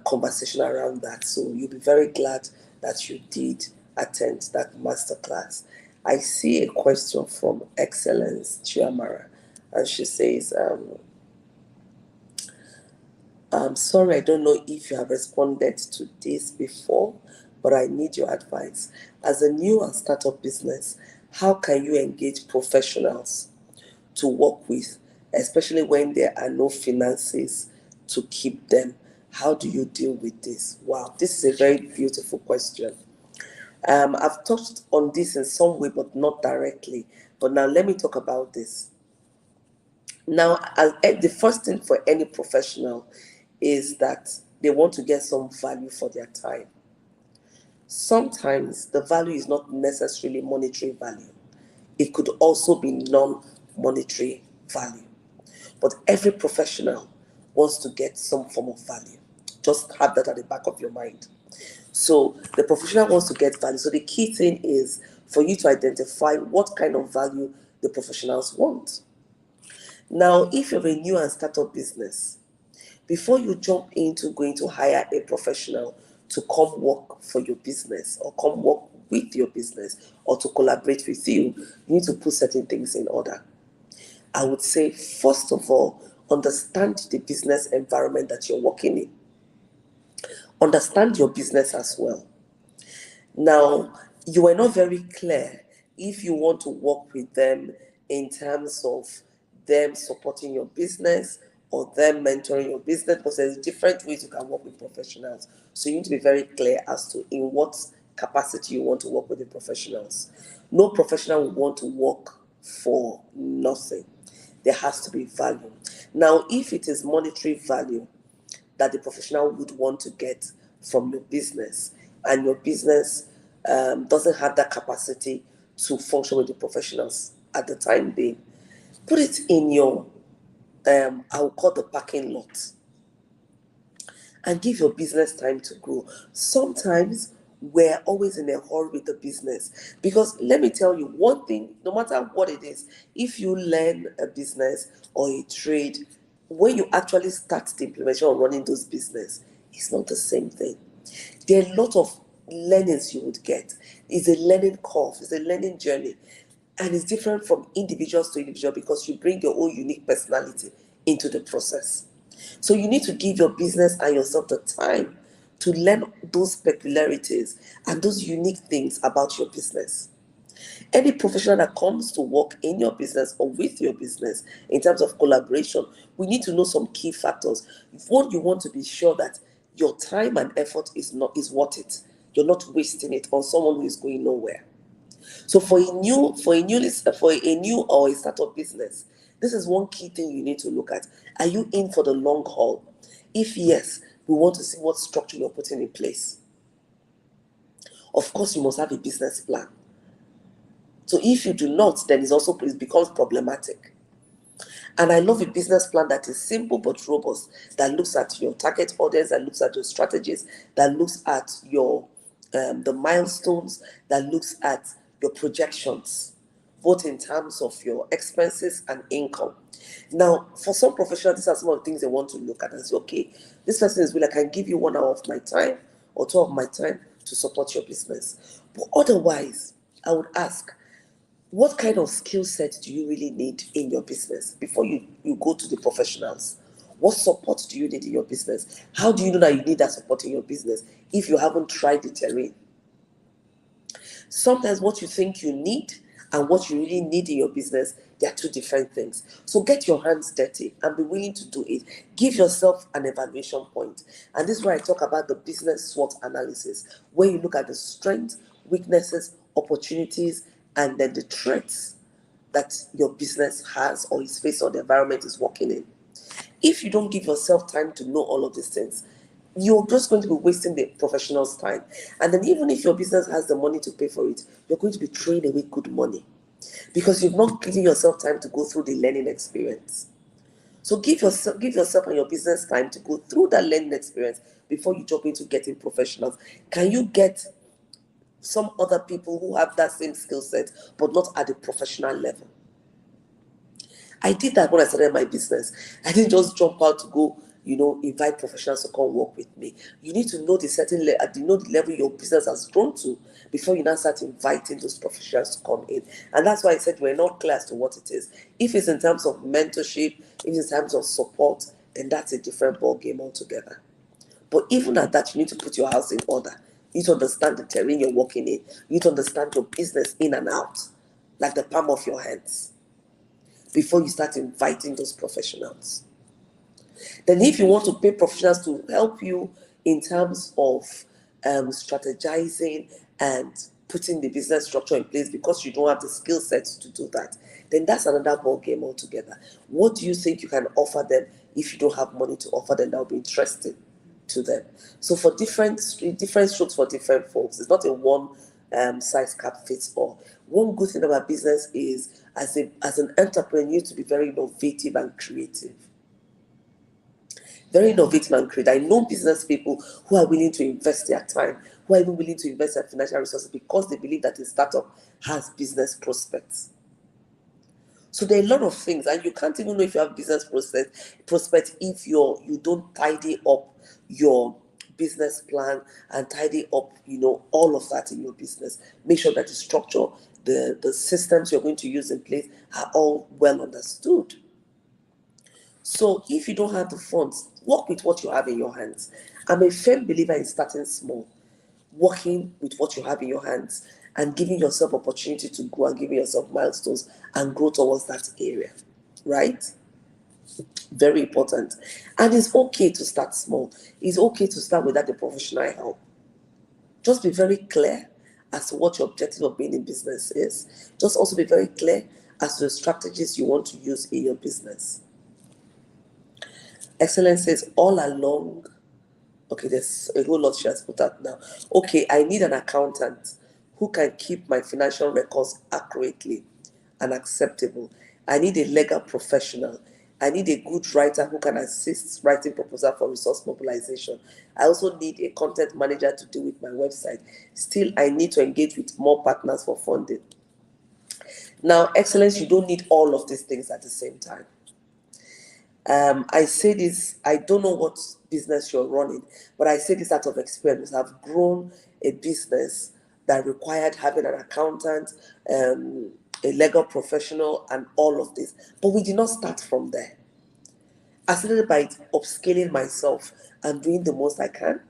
[SPEAKER 1] conversation around that. So you'll be very glad that you did attend that masterclass. I see a question from Excellence Chiamara, and she says, I'm sorry, I don't know if you have responded to this before, but I need your advice. As a new and startup business, how can you engage professionals to work with, especially when there are no finances to keep them? How do you deal with this? Wow, this is a very beautiful question. I've touched on this in some way, but not directly. But now let me talk about this. Now, the first thing for any professional is that they want to get some value for their time. Sometimes the value is not necessarily monetary value. It could also be non-monetary value. But every professional wants to get some form of value. Just have that at the back of your mind. So the professional wants to get value. So the key thing is for you to identify what kind of value the professionals want. Now, if you're a new and startup business, before you jump into going to hire a professional to come work for your business or come work with your business or to collaborate with you, you need to put certain things in order. I would say, first of all, understand the business environment that you're working in. Understand your business as well. Now, you are not very clear if you want to work with them in terms of them supporting your business or them mentoring your business, because there's different ways you can work with professionals. So you need to be very clear as to in what capacity you want to work with the professionals. No professional will want to work for nothing. There has to be value. Now, if it is monetary value that the professional would want to get from your business, and your business doesn't have that capacity to function with the professionals at the time being, put it in your, I will call the parking lot, and give your business time to grow. Sometimes we're always in a hurry with the business, because let me tell you one thing, no matter what it is, if you learn a business or a trade, when you actually start the implementation of running those business, it's not the same thing. There are a lot of learnings you would get. It's a learning curve, it's a learning journey. And it's different from individuals to individual because you bring your own unique personality into the process. So you need to give your business and yourself the time to learn those peculiarities and those unique things about your business. Any professional that comes to work in your business or with your business in terms of collaboration, we need to know some key factors. One, you want to be sure that your time and effort is worth it. You're not wasting it on someone who is going nowhere. So for a new or a startup business, this is one key thing you need to look at. Are you in for the long haul? If yes, we want to see what structure you're putting in place. Of course, you must have a business plan. So if you do not, then it becomes problematic. And I love a business plan that is simple but robust, that looks at your target audience, that looks at your strategies, that looks at your the milestones, that looks at your projections, both in terms of your expenses and income. Now, for some professionals, these are some of the things they want to look at and say, okay, this person is willing, I can give you 1 hour of my time or 2 of my time to support your business. But otherwise, I would ask, what kind of skill set do you really need in your business before you go to the professionals? What support do you need in your business? How do you know that you need that support in your business if you haven't tried the terrain? Sometimes what you think you need and what you really need in your business, they are two different things. So get your hands dirty and be willing to do it. Give yourself an evaluation point. And this is where I talk about the business SWOT analysis, where you look at the strengths, weaknesses, opportunities, and then the threats that your business has or is facing or the environment is working in. If you don't give yourself time to know all of these things, you're just going to be wasting the professional's time. And then even if your business has the money to pay for it, you're going to be throwing away good money because you've not given yourself time to go through the learning experience. So give yourself and your business time to go through that learning experience before you jump into getting professionals. Can you get some other people who have that same skill set but not at the professional level? I did that when I started my business. I didn't just jump out to go, invite professionals to come work with me. You need to know the level your business has grown to before you now start inviting those professionals to come in. And that's why I said we're not clear as to what it is. If it's in terms of mentorship, if it's in terms of support, then that's a different ball game altogether. But even at that, you need to put your house in order. You need to understand the terrain you're working in. You need to understand your business in and out, like the palm of your hands, before you start inviting those professionals. Then if you want to pay professionals to help you in terms of strategizing and putting the business structure in place because you don't have the skill sets to do that, then that's another ball game altogether. What do you think you can offer them if you don't have money to offer them that will be interesting to them? So for different strokes for different folks, it's not a one size cap fits all. One good thing about business is as an entrepreneur, you need to be very innovative and creative. Very innovative and creative. I know business people who are willing to invest their time, who are even willing to invest their financial resources because they believe that a startup has business prospects. So there are a lot of things, and you can't even know if you have business prospects if you don't tidy up your business plan and tidy up, all of that in your business. Make sure that the structure, the systems you're going to use in place are all well understood. So if you don't have the funds, work with what you have in your hands. I'm a firm believer in starting small, working with what you have in your hands and giving yourself opportunity to grow and giving yourself milestones and grow towards that area, right? Very important. And it's okay to start small. It's okay to start without the professional help. Just be very clear as to what your objective of being in business is. Just also be very clear as to the strategies you want to use in your business. Excellence says all along. Okay, there's a whole lot she has put out now. Okay, I need an accountant who can keep my financial records accurately and acceptable. I need a legal professional. I need a good writer who can assist writing proposal for resource mobilization. I also need a content manager to deal with my website. Still, I need to engage with more partners for funding. Now, excellence, you don't need all of these things at the same time. I say this, I don't know what business you're running, but I say this out of experience. I've grown a business that required having an accountant, a legal professional, and all of this. But we did not start from there. I started by upscaling myself and doing the most I can.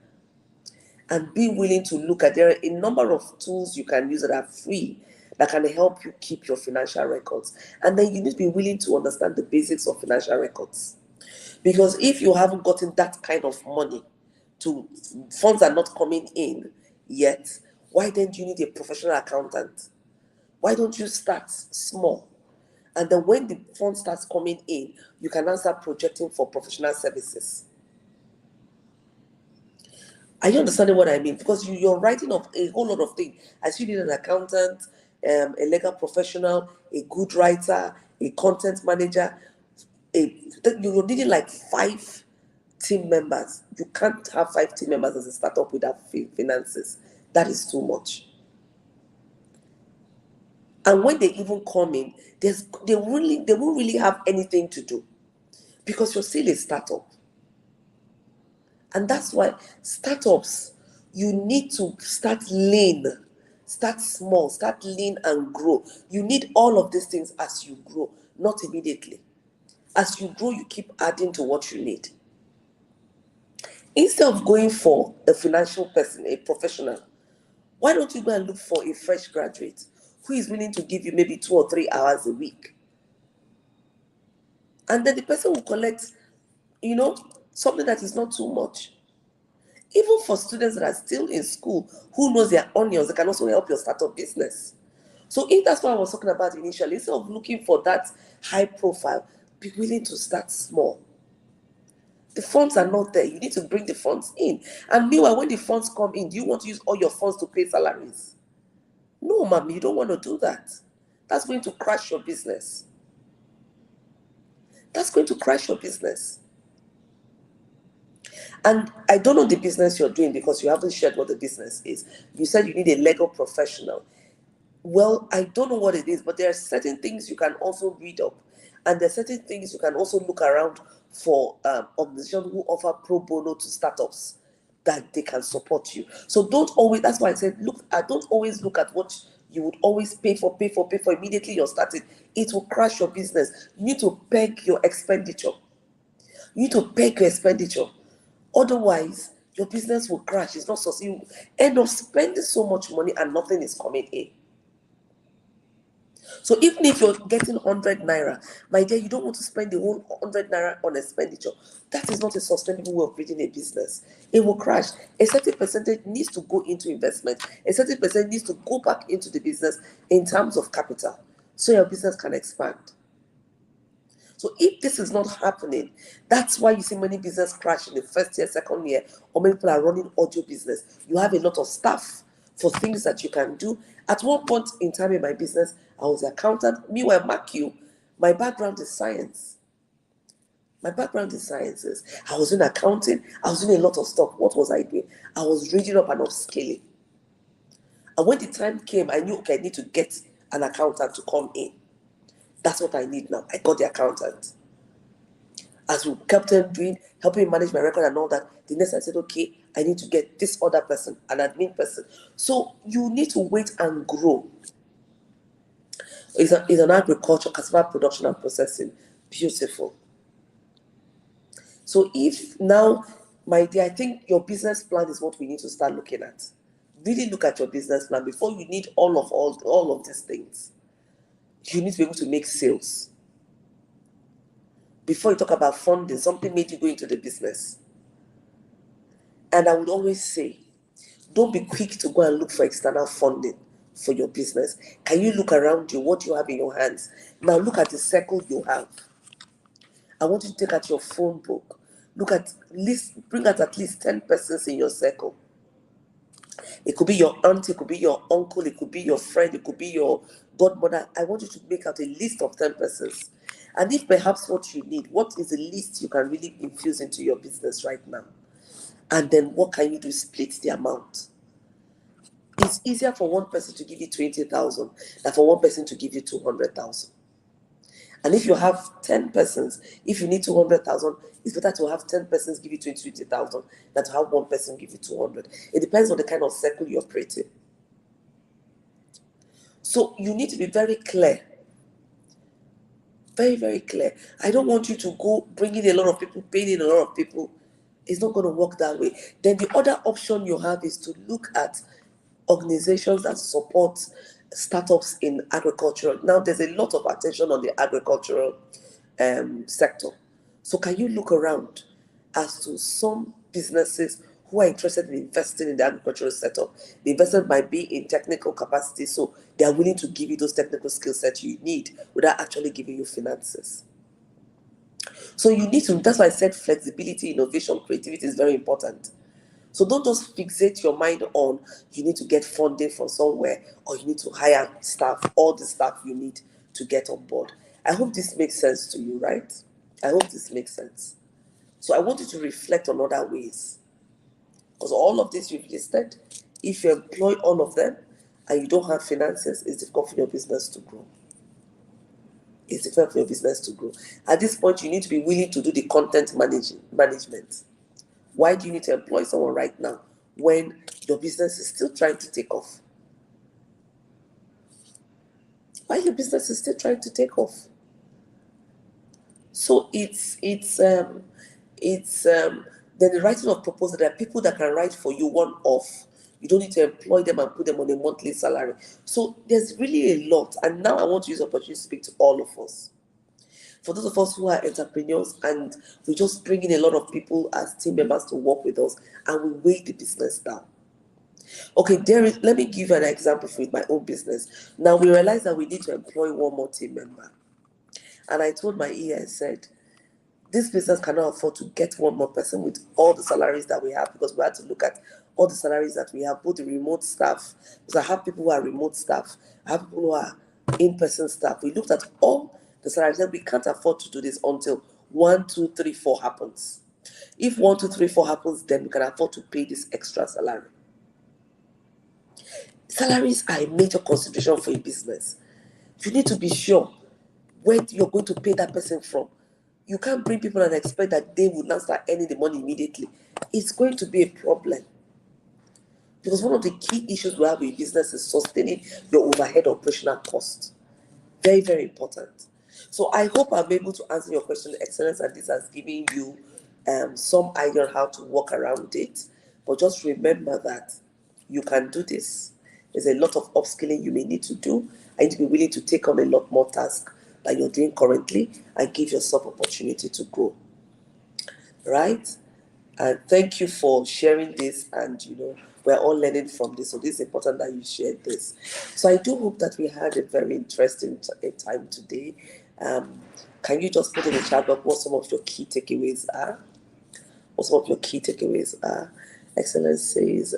[SPEAKER 1] And be willing to look at, there are a number of tools you can use that are free that can help you keep your financial records. And then you need to be willing to understand the basics of financial records. Because if you haven't gotten that kind of money, funds are not coming in yet, why then do you need a professional accountant? Why don't you start small? And then when the fund starts coming in, you can now start projecting for professional services. Are you understanding what I mean? Because you're writing of a whole lot of things. As you need an accountant, a legal professional, a good writer, a content manager, you're needing like 5 team members. You can't have 5 team members as a startup without finances. That is too much. And when they even come in, they won't really have anything to do because you're still a startup. And that's why startups, you need to start lean, start small, start lean and grow. You need all of these things as you grow, not immediately. As you grow, you keep adding to what you need. Instead of going for a financial person, a professional, why don't you go and look for a fresh graduate who is willing to give you maybe 2 or 3 hours a week? And then the person will collect, something that is not too much. Even for students that are still in school, who knows their onions, they can also help your startup business. So if that's what I was talking about initially, instead of looking for that high profile, be willing to start small. The funds are not there. You need to bring the funds in. And meanwhile, when the funds come in, do you want to use all your funds to pay salaries? No, ma'am, you don't want to do that. That's going to crash your business. That's going to crash your business. And I don't know the business you're doing because you haven't shared what the business is. You said you need a legal professional. Well, I don't know what it is, but there are certain things you can also read up. And there are certain things you can also look around for organizations who offer pro bono to startups that they can support you. So don't always, that's why I said, don't always look at what you would always pay for immediately you're starting. It will crash your business. You need to peg your expenditure. Otherwise, your business will crash. It's not so you end up spending so much money and nothing is coming in. So even if you're getting 100 naira, my dear, you don't want to spend the whole 100 naira on expenditure. That is not a sustainable way of building a business. It will crash. A certain percentage needs to go into investment. A certain percent needs to go back into the business in terms of capital, so your business can expand. So if this is not happening, that's why you see many business crash in the first year, second year, or many people are running audio business. You have a lot of staff for things that you can do. At one point in time in my business, I was an accountant. Meanwhile, mark you, my background is science. My background is sciences. I was in accounting. I was doing a lot of stuff. What was I doing? I was reading up and upscaling. And when the time came, I knew, okay, I need to get an accountant to come in. That's what I need now. I got the accountant. As we kept on doing, helping manage my record and all that, the next I said, okay, I need to get this other person, an admin person. So you need to wait and grow. It's an agriculture, cassava production and processing. Beautiful. So if now, my dear, I think your business plan is what we need to start looking at. Really look at your business plan before you need all of these things. You need to be able to make sales. Before you talk about funding, something made you go into the business. And I would always say, don't be quick to go and look for external funding for your business. Can you look around you? What do you have in your hands? Now look at the circle you have. I want you to take out your phone book. Bring out at least 10 persons in your circle. It could be your aunt, it could be your uncle, it could be your friend, it could be your godmother. I want you to make out a list of 10 persons. And if perhaps what you need, what is the least you can really infuse into your business right now? And then what can you do? Split the amount. It's easier for one person to give you 20,000 than for one person to give you 200,000. And if you have 10 persons, if you need 200,000, it's better to have 10 persons give you 20,000 than to have one person give you 200. It depends on the kind of circle you operate in. So you need to be very clear. Very, very clear. I don't want you to go bring in a lot of people, paying in a lot of people. It's not going to work that way. Then the other option you have is to look at organizations that support startups in agriculture. Now, there's a lot of attention on the agricultural sector. So can you look around as to some businesses who are interested in investing in the agricultural setup? The investment might be in technical capacity, so they are willing to give you those technical skill sets you need without actually giving you finances. So you need to, that's why I said flexibility, innovation, creativity is very important. So don't just fixate your mind on you need to get funding from somewhere or you need to hire staff, all the staff you need to get on board. I hope this makes sense to you, right? I hope this makes sense. So I want you to reflect on other ways. Because all of this you've listed, if you employ all of them and you don't have finances, it's difficult for your business to grow. It's difficult for your business to grow. At this point, you need to be willing to do the content management. Why do you need to employ someone right now when your business is still trying to take off? Why your business is still trying to take off? So then the writing of proposal, there are people that can write for you one-off. You don't need to employ them and put them on a monthly salary. So there's really a lot. And now I want to use the opportunity to speak to all of us. For those of us who are entrepreneurs and we just bring in a lot of people as team members to work with us and we weigh the business down. Okay, let me give you an example with my own business. Now we realize that we need to employ one more team member. And I told my EA, I said, this business cannot afford to get one more person with all the salaries that we have, because we had to look at all the salaries that we have, both the remote staff, because I have people who are remote staff, I have people who are in-person staff. We looked at all the salaries, and we can't afford to do this until 1, 2, 3, 4 happens. If 1, 2, 3, 4 happens, then we can afford to pay this extra salary. Salaries are a major consideration for a business. You need to be sure where you're going to pay that person from. You can't bring people and expect that they will now start earning the money immediately. It's going to be a problem. Because one of the key issues we have with business is sustaining your overhead operational cost. Very, very important. So I hope I'm able to answer your question, Excellence, and this has given you some idea on how to work around it. But just remember that you can do this. There's a lot of upskilling you may need to do. I need to be willing to take on a lot more tasks that you're doing currently and give yourself opportunity to grow. Right? And thank you for sharing this. And we're all learning from this, so this is important that you shared this. So I do hope that we had a very interesting time today. Can you just put in the chat box what some of your key takeaways are? What some of your key takeaways are? Excellence says,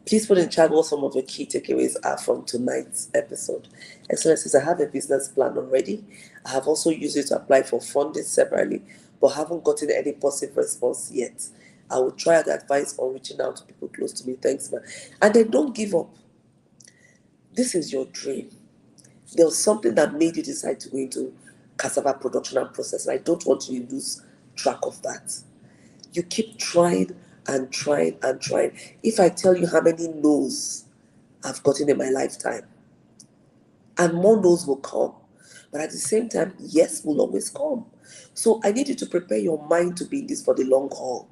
[SPEAKER 1] please put in chat what some of your key takeaways are from tonight's episode. Excellence says, I have a business plan already. I have also used it to apply for funding separately, but haven't gotten any positive response yet. I will try the advice on reaching out to people close to me. Thanks, man. And then don't give up. This is your dream. There was something that made you decide to go into cassava production and processing. I don't want you to lose track of that. You keep trying and trying and trying. If I tell you how many no's I've gotten in my lifetime, and more no's will come, but at the same time, yes will always come. So I need you to prepare your mind to be in this for the long haul.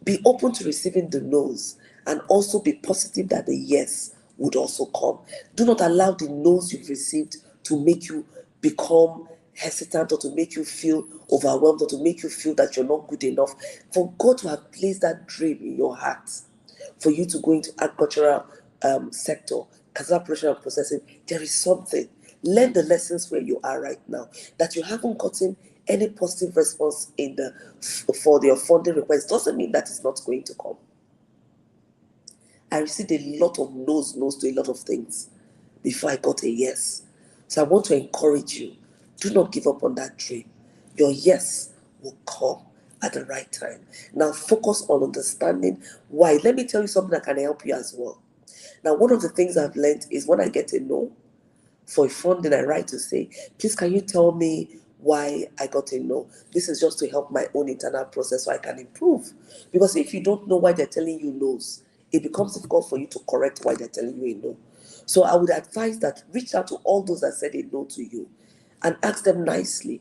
[SPEAKER 1] Be open to receiving the no's and also be positive that the yes would also come. Do not allow the no's you've received to make you become hesitant or to make you feel overwhelmed or to make you feel that you're not good enough. For God to have placed that dream in your heart for you to go into agricultural sector, cassava production and processing, there is something. Learn the lessons where you are right now. That you haven't gotten any positive response for your funding request doesn't mean that it's not going to come. I received a lot of no's to a lot of things before I got a yes. So I want to encourage you. Do not give up on that dream. Your yes will come at the right time. Now focus on understanding why. Let me tell you something that can help you as well. Now, one of the things I've learned is when I get a no for a funding, I write to say, please, can you tell me why I got a no? This is just to help my own internal process so I can improve. Because if you don't know why they're telling you no's, it becomes difficult for you to correct why they're telling you a no. So I would advise that reach out to all those that said a no to you and ask them nicely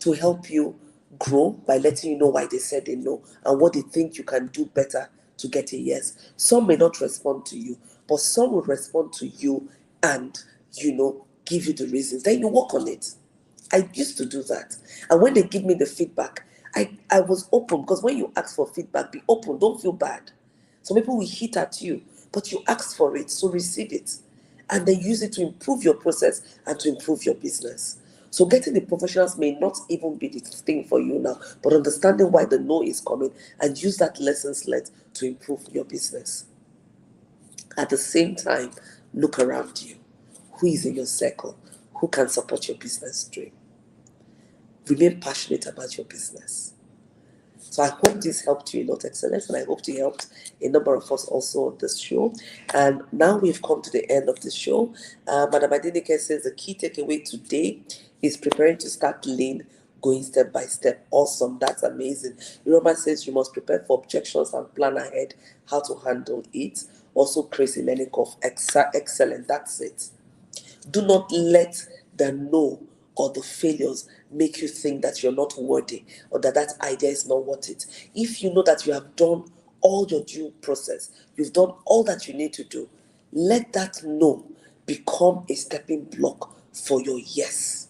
[SPEAKER 1] to help you grow by letting you know why they said a no and what they think you can do better to get a yes. Some may not respond to you, but some will respond to you and, give you the reasons. Then you work on it. I used to do that. And when they give me the feedback, I was open, because when you ask for feedback, be open, don't feel bad. Some people will hit at you, but you ask for it, so receive it. And then use it to improve your process and to improve your business. So getting the professionals may not even be the thing for you now, but understanding why the no is coming and use that lessons learned to improve your business. At the same time, look around you. Who is in your circle? Who can support your business dream? Remain passionate about your business. So I hope this helped you a lot, Excellence, and I hope it helped a number of us also on this show. And now we've come to the end of the show. Madam Adenike says the key takeaway today is preparing to start lean, going step by step. Awesome, that's amazing. Roma says you must prepare for objections and plan ahead how to handle it. Also, crazy learning curve. Excellent, that's it. Do not let the no or the failures make you think that you're not worthy or that idea is not worth it. If you know that you have done all your due process, you've done all that you need to do, let that no become a stepping block for your yes.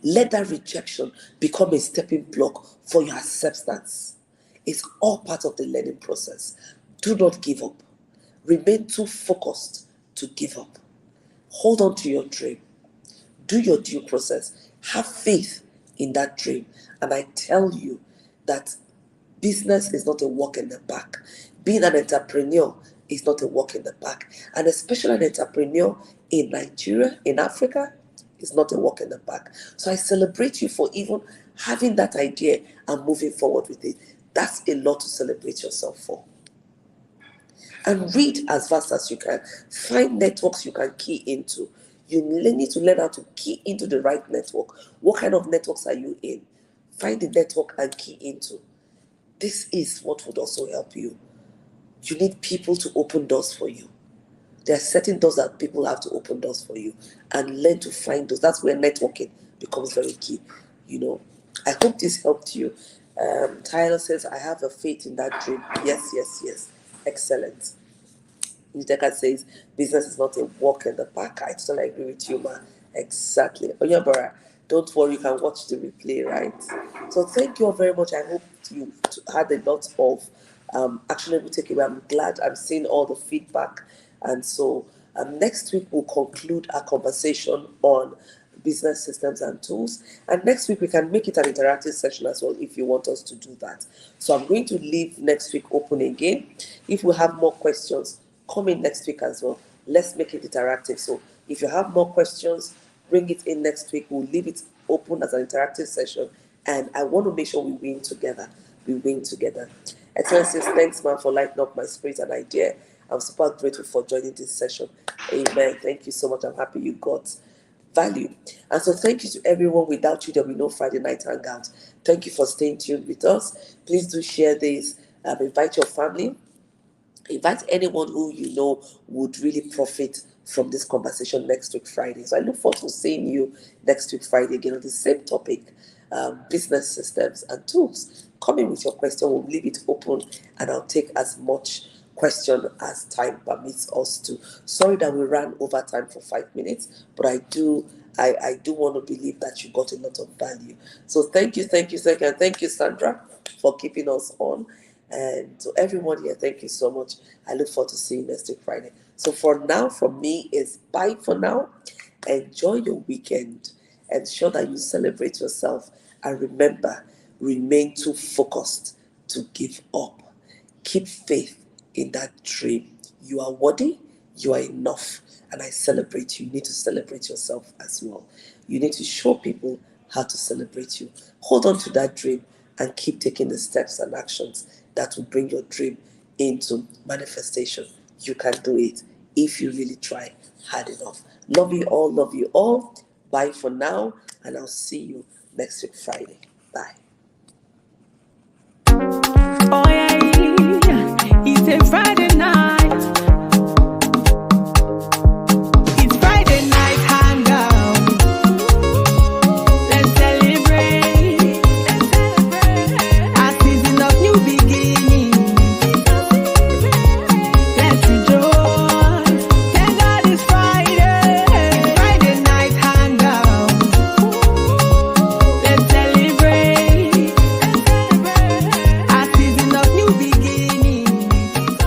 [SPEAKER 1] Let that rejection become a stepping block for your acceptance. It's all part of the learning process. Do not give up. Remain too focused to give up. Hold on to your dream. Do your due process. Have faith in that dream. And I tell you that business is not a walk in the park. Being an entrepreneur is not a walk in the park. And especially an entrepreneur in Nigeria, in Africa, is not a walk in the park. So I celebrate you for even having that idea and moving forward with it. That's a lot to celebrate yourself for. And read as fast as you can. Find networks you can key into. You need to learn how to key into the right network. What kind of networks are you in? Find the network and key into. This is what would also help you. You need people to open doors for you. There are certain doors that people have to open doors for you, and learn to find those. That's where networking becomes very key. I hope this helped you. Tyler says, I have a faith in that dream. Yes. Excellent. Niteka says business is not a walk in the park. I totally agree with you, ma. Exactly. Onyabara, don't worry, you can watch the replay, right? So thank you all very much. I hope you had a lot of actionable takeaway. I'm glad I'm seeing all the feedback. And so next week we'll conclude our conversation on business systems and tools. And next week we can make it an interactive session as well if you want us to do that. So I'm going to leave next week open again. If we have more questions, come in next week as well. Let's make it interactive. So if you have more questions, bring it in next week. We'll leave it open as an interactive session. And I want to make sure we win together. We win together. Excellencies, thanks, man, for lighting up my spirit and idea. I'm super grateful for joining this session. Amen. Thank you so much. I'm happy you got value. And so thank you to everyone. Without you, there will be no Friday night hangout. Thank you for staying tuned with us. Please do share this. Invite your family. Invite anyone who you know would really profit from this conversation next week, Friday. So I look forward to seeing you next week, Friday, again on the same topic, business systems and tools. Come in with your question. We'll leave it open and I'll take as much question as time permits us to. Sorry that we ran over time for 5 minutes, but I do want to believe that you got a lot of value. So thank you, and thank you, Sandra, for keeping us on. And to everyone here, thank you so much. I look forward to seeing you next week, Friday. So for now, from me, is bye for now. Enjoy your weekend. Ensure that you celebrate yourself. And remember, remain too focused to give up. Keep faith in that dream. You are worthy. You are enough. And I celebrate you. You need to celebrate yourself as well. You need to show people how to celebrate you. Hold on to that dream and keep taking the steps and actions that will bring your dream into manifestation. You can do it if you really try hard enough. Love you all. Love you all. Bye for now. And I'll see you next week, Friday. Bye. Oh, yeah.